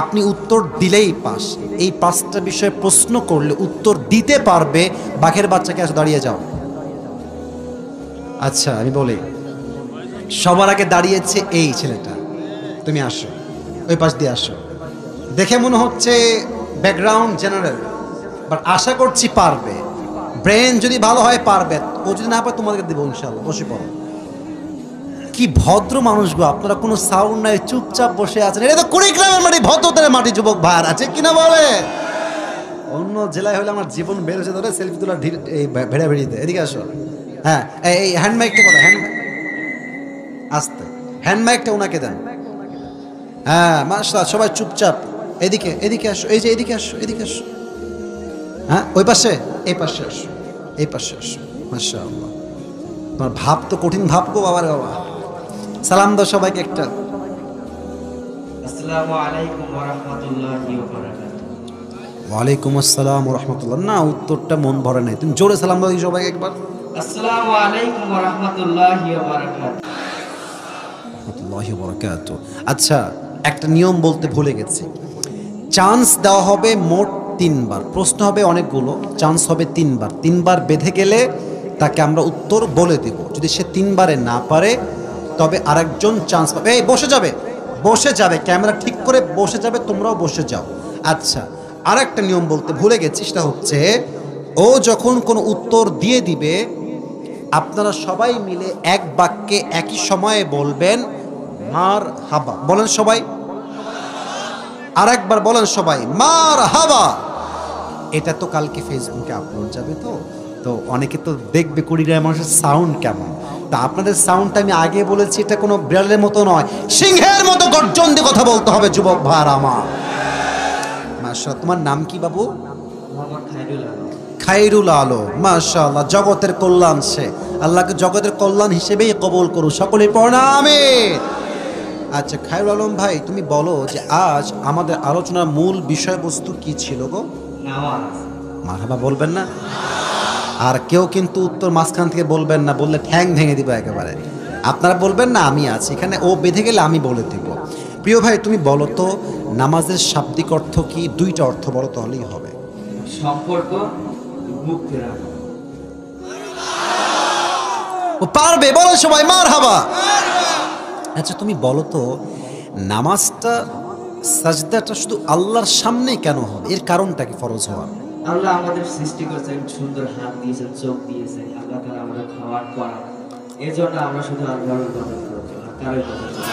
আপনি উত্তর দিলেই পাস। এই 5টা বিষয়ে প্রশ্ন করলে উত্তর দিতে পারবে বাঘের বাচ্চাকে আসে দাঁড়িয়ে যাও। আচ্ছা আমি বলি, সবার আগে দাঁড়িয়েছে এই ছেলেটা, তুমি আসো, ওই পাশ দিয়ে আসো। দেখে মনে হচ্ছে ব্যাকগ্রাউন্ড জেনারেল, বাট আশা করছি পারবে। ব্রেন যদি ভালো হয় পারবে, ও যদি না পারে তোমাদেরকে দেবো ইনশাআল্লাহ। বসে পড়ো। কি ভদ্র মানুষ গো আপনারা, কোনো সাউন্ড নাই, চুপচাপ বসে আছেন। এটা তো কুড়িগ্রামের মাটি, ভদ্রতার মাটি যুবক ভাইয়ার, আছে কিনা বলে? অন্য জেলায় হলে আমার জীবন বের হয়েছে ধরে সেলফি তোলা ভেড়া ভেড়িতে। এদিকে আসো, হ্যাঁ, এই হ্যান্ড মাইকটা কথা, হ্যান্ড আস্তে, হ্যান্ড মাইকটা ওনাকে দেন। হ্যাঁ মাশাআল্লাহ, সবাই চুপচাপ, এদিকে এদিকে আসো, এই যে এদিকে আসো, এদিকে আসো। হ্যাঁ ওই পাশে, এই পাশে আসো, এই পাশে আসো। মাশাআল্লাহ, তোমার ভাব তো কঠিন ভাব গো বাবার বাবা। সালাম দাও সবাইকে একটা। আসসালামু আলাইকুম ওয়া রাহমাতুল্লাহি ওয়া বারাকাতুহু। ওয়ালাইকুম আসসালাম ওয়া রাহমাতুল্লাহ। না, উত্তরটা মন ভরে নাই, তুমি জোরে সালাম দাও সবাইকে একবার। আসসালামু আলাইকুম ওয়া রাহমাতুল্লাহি ওয়া বারাকাতুহু। রাহমাতুল্লাহি ওয়া বারাকাতুহু। আচ্ছা, একটা নিয়ম বলতে ভুলে গেছি। চান্স দেওয়া হবে মোট 3 বার, প্রশ্ন হবে অনেকগুলো, চান্স হবে 3 বার। 3 বার বেঁধে গেলে তাকে আমরা উত্তর বলে দেব। যদি সে 3 বারে না পারে তবে আরেকজন চান্স পাবে। এই বসে যাবে, বসে যাবে, ক্যামেরা ঠিক করে বসে যাবে, তোমরাও বসে যাও। আচ্ছা, আর একটা নিয়ম বলতে ভুলে গেছি, সেটা হচ্ছে ও যখন কোনো উত্তর দিয়ে দিবে আপনারা সবাই মিলে এক বাক্যে একই সময়ে বলবেন মার হাবা। বলেন সবাই, আর একবার বলেন সবাই, মার হাবা। এটা তো কালকে ফেসবুকে আপলোড যাবে, তো তো অনেকে তো দেখবে কুড়িগ্রামের মানুষের সাউন্ড কেমন। তা আপনাদের সাউন্ডটা আমি আগে বলেছি, এটা কোনো বিড়ালের মতো নয়, সিংহের মতো গর্জন দিয়ে কথা বলতে হবে যুবক ভাইরা আমার। মাশাআল্লাহ, তোমার নাম কি বাবু? মোহাম্মদ খায়রুল আলম। খায়রুল আলম, মাশাআল্লাহ, জগতের কল্যাণ সে। আল্লাহকে জগতের কল্যাণ হিসেবেই কবুল করুন, সকলে পড়না আমিন। আচ্ছা খায়রুল আলম ভাই, তুমি বলো যে আজ আমাদের আলোচনার মূল বিষয়বস্তু কি ছিল গো? নামাজ। মারহাবা বলবেন না, আর কেউ কিন্তু উত্তর মাঝখান থেকে বলবেন না, বললে ঠ্যাং ভেঙে দিব একেবারে। আপনারা বলবেন না আমি আছি এখানে, ও বেঁধে গেলে আমি বলে দিব। প্রিয় ভাই, তুমি বলো তো নামাজের শাব্দিক অর্থ কি? 2টা অর্থ বলো তাহলেই হবে। সম্পর্ক, মুক্তি রাখা। ও পারবে, বলো সবাই মারহাবা। আচ্ছা তুমি বলো তো নামাজটা, সাজদাটা শুধু আল্লাহর সামনে কেন হবে? এর কারণটা কি ফরজ হওয়ার? আল্লাহ আমাদের সৃষ্টি করেছেন, সুন্দর হাত দিয়েছেন, চোখ দিয়েছেন, আল্লাহ তাআলা আমাদের খাওয়ার পড়া, এর জন্য আমরা শুধু আল্লাহর ইবাদত করব, আর কারো ইবাদত করব না।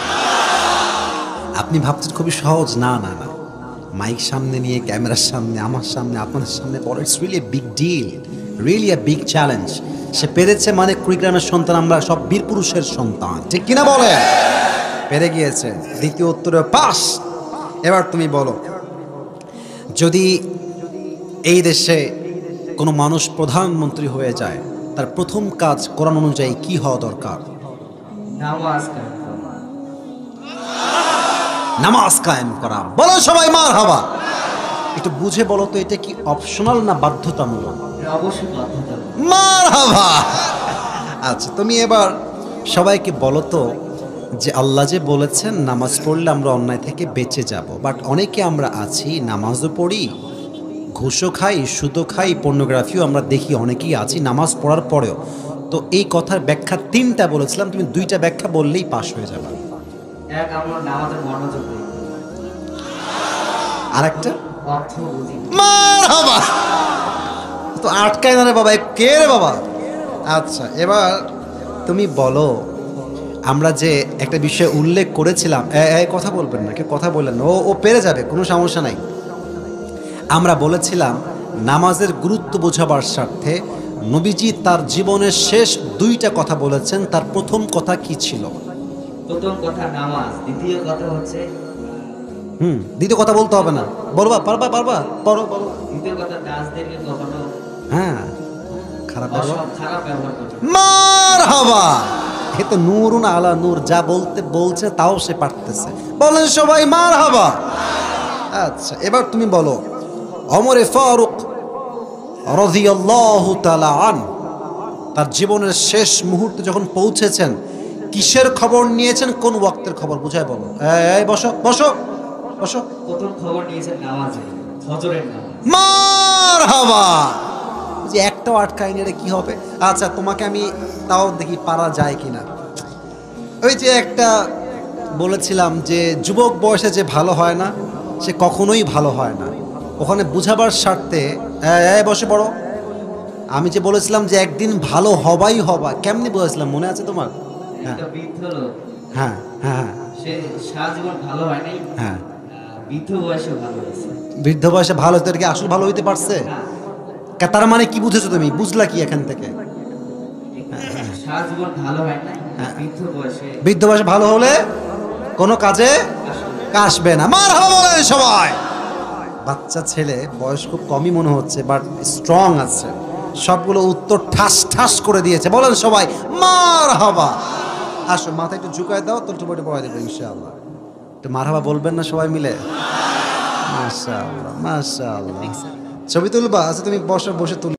আপনি ভাবছেন খুবই সহজ। না না না, মাইক সামনে নিয়ে, ক্যামেরার সামনে, আমার সামনে, আপনাদের সামনে বলো, it's really a big deal, really a big challenge. সে পেরেছে মানে কুড়িগ্রামের সন্তান, আমরা সব বীর পুরুষের সন্তান, ঠিক কিনা বলে? পেরে গিয়েছে, দ্বিতীয় উত্তরে পাস। এবার তুমি বলো, যদি এই দেশে কোনো মানুষ প্রধানমন্ত্রী হয়ে যায়, তার প্রথম কাজ কোরআন অনুযায়ী কি হওয়া দরকার? নামাজ কায়েম করা। নামাজ কায়েম করা। বলো সবাই মারহাবা। একটু বুঝে বলো তো, এটা কি অপশনাল না বাধ্যতামূলক? এটা অবশ্যই বাধ্যতামূলক। মারহাবা। আচ্ছা তুমি এবার সবাইকে বলো তো যে আল্লাহ যে বলেছেন নামাজ পড়লে আমরা অন্যায় থেকে বেঁচে যাব, বাট অনেকে আমরা আছি নামাজও পড়ি, ঘুষও খাই, সুদও খাই, পর্নোগ্রাফিও আমরা দেখি, অনেকেই আছি নামাজ পড়ার পরেও। তো এই কথার ব্যাখ্যা 3টা বলেছিলাম, তুমি 2টা ব্যাখ্যা বললেই পাস হয়ে যাবে। এক, আমরা নামাজের মনোযোগ দিই। আরেকটা অর্থ বুঝি। মারহাবা। তো আটকায় না রে বাবা, কে রে বাবা? আচ্ছা এবার তুমি বলো, আমরা যে একটা বিষয় উল্লেখ করেছিলাম, কথা বলবেন না, কেউ কথা বললেন না, ও পেরে যাবে, কোনো সমস্যা নাই। আমরা বলেছিলাম নামাজের গুরুত্ব বোঝাবার স্বার্থে নবীজি তার জীবনের শেষ 2টা কথা বলেছেন। তার প্রথম কথা কি ছিল? প্রথম কথা নামাজ, দ্বিতীয় কথা হচ্ছে দ্বিতীয় কথা বলতে হবে না, বলবা, পারবা পারবা, বলো বলো। দ্বিতীয় কথা নাচদেরকে কখনো হ্যাঁ, খারাপ ব্যবহার, খারাপ ব্যবহার করবে না। মারহাবা। এ তো নূরুন আলা নূর, যা বলতে বলছে তাও সে পারতেছে, বলেন সবাই মারহাবা। আচ্ছা এবার তুমি বলো, ওমরে ফারুক রাদিয়াল্লাহু তাআলা আনহু তার জীবনের শেষ মুহূর্তে যখন পৌঁছেছেন, কিসের খবর নিয়েছেন, কোন ওয়াক্তের খবর? বুঝায় বলো। এই বসো বসো বসো। প্রথম খবর নিয়েছেন নামাজে, ফজরের নামাজ। মারহাবা। যে একটাও আটকায়নি, এটা কি হবে? আচ্ছা তোমাকে আমি তাও দেখি পারা যায় কিনা। ওই যে একটা বলেছিলাম যে যুবক বয়সে যে ভালো হয় না সে কখনোই ভালো হয় না, ওখানে বুঝাবার স্বার্থে বসে পড়ো। আমি যে বলেছিলাম যে একদিন ভালো হবাই হবা, কেমনি বলেছিলাম মনে আছে তোমার? হ্যাঁ একটা বৃদ্ধ লোক, হ্যাঁ হ্যাঁ সে সারা জীবন ভালো হয় নাই, হ্যাঁ, বৃদ্ধ বয়সে ভালো হয়েছে। বৃদ্ধ বয়সে ভালো হতে আসল ভালো হইতে পারছে? না, তার মানে কি বুঝেছো তুমি? বুঝলা কি এখান থেকে? সারা জীবন ভালো হয় না, বৃদ্ধ বয়সে ভালো হলে কোনো কাজে আসবে না। মারহাবা বলেন সবাই। বাচ্চা ছেলে বয়স খুব কমই মনে হচ্ছে, বাট স্ট্রং আছে, সবগুলো উত্তর ঠাস ঠাস করে দিয়েছে। বলেন সবাই মারহাবা। আসো মাথা একটু ঝুঁকায় দাও, তোর বইটা পড়াই দেবো ইনশাআল্লাহ। একটু মারহাবা বলবেন না সবাই মিলে? মাশাআল্লাহ মাশাআল্লাহ। ছবি তুলবা? আচ্ছা তুমি বসে বসে তুল।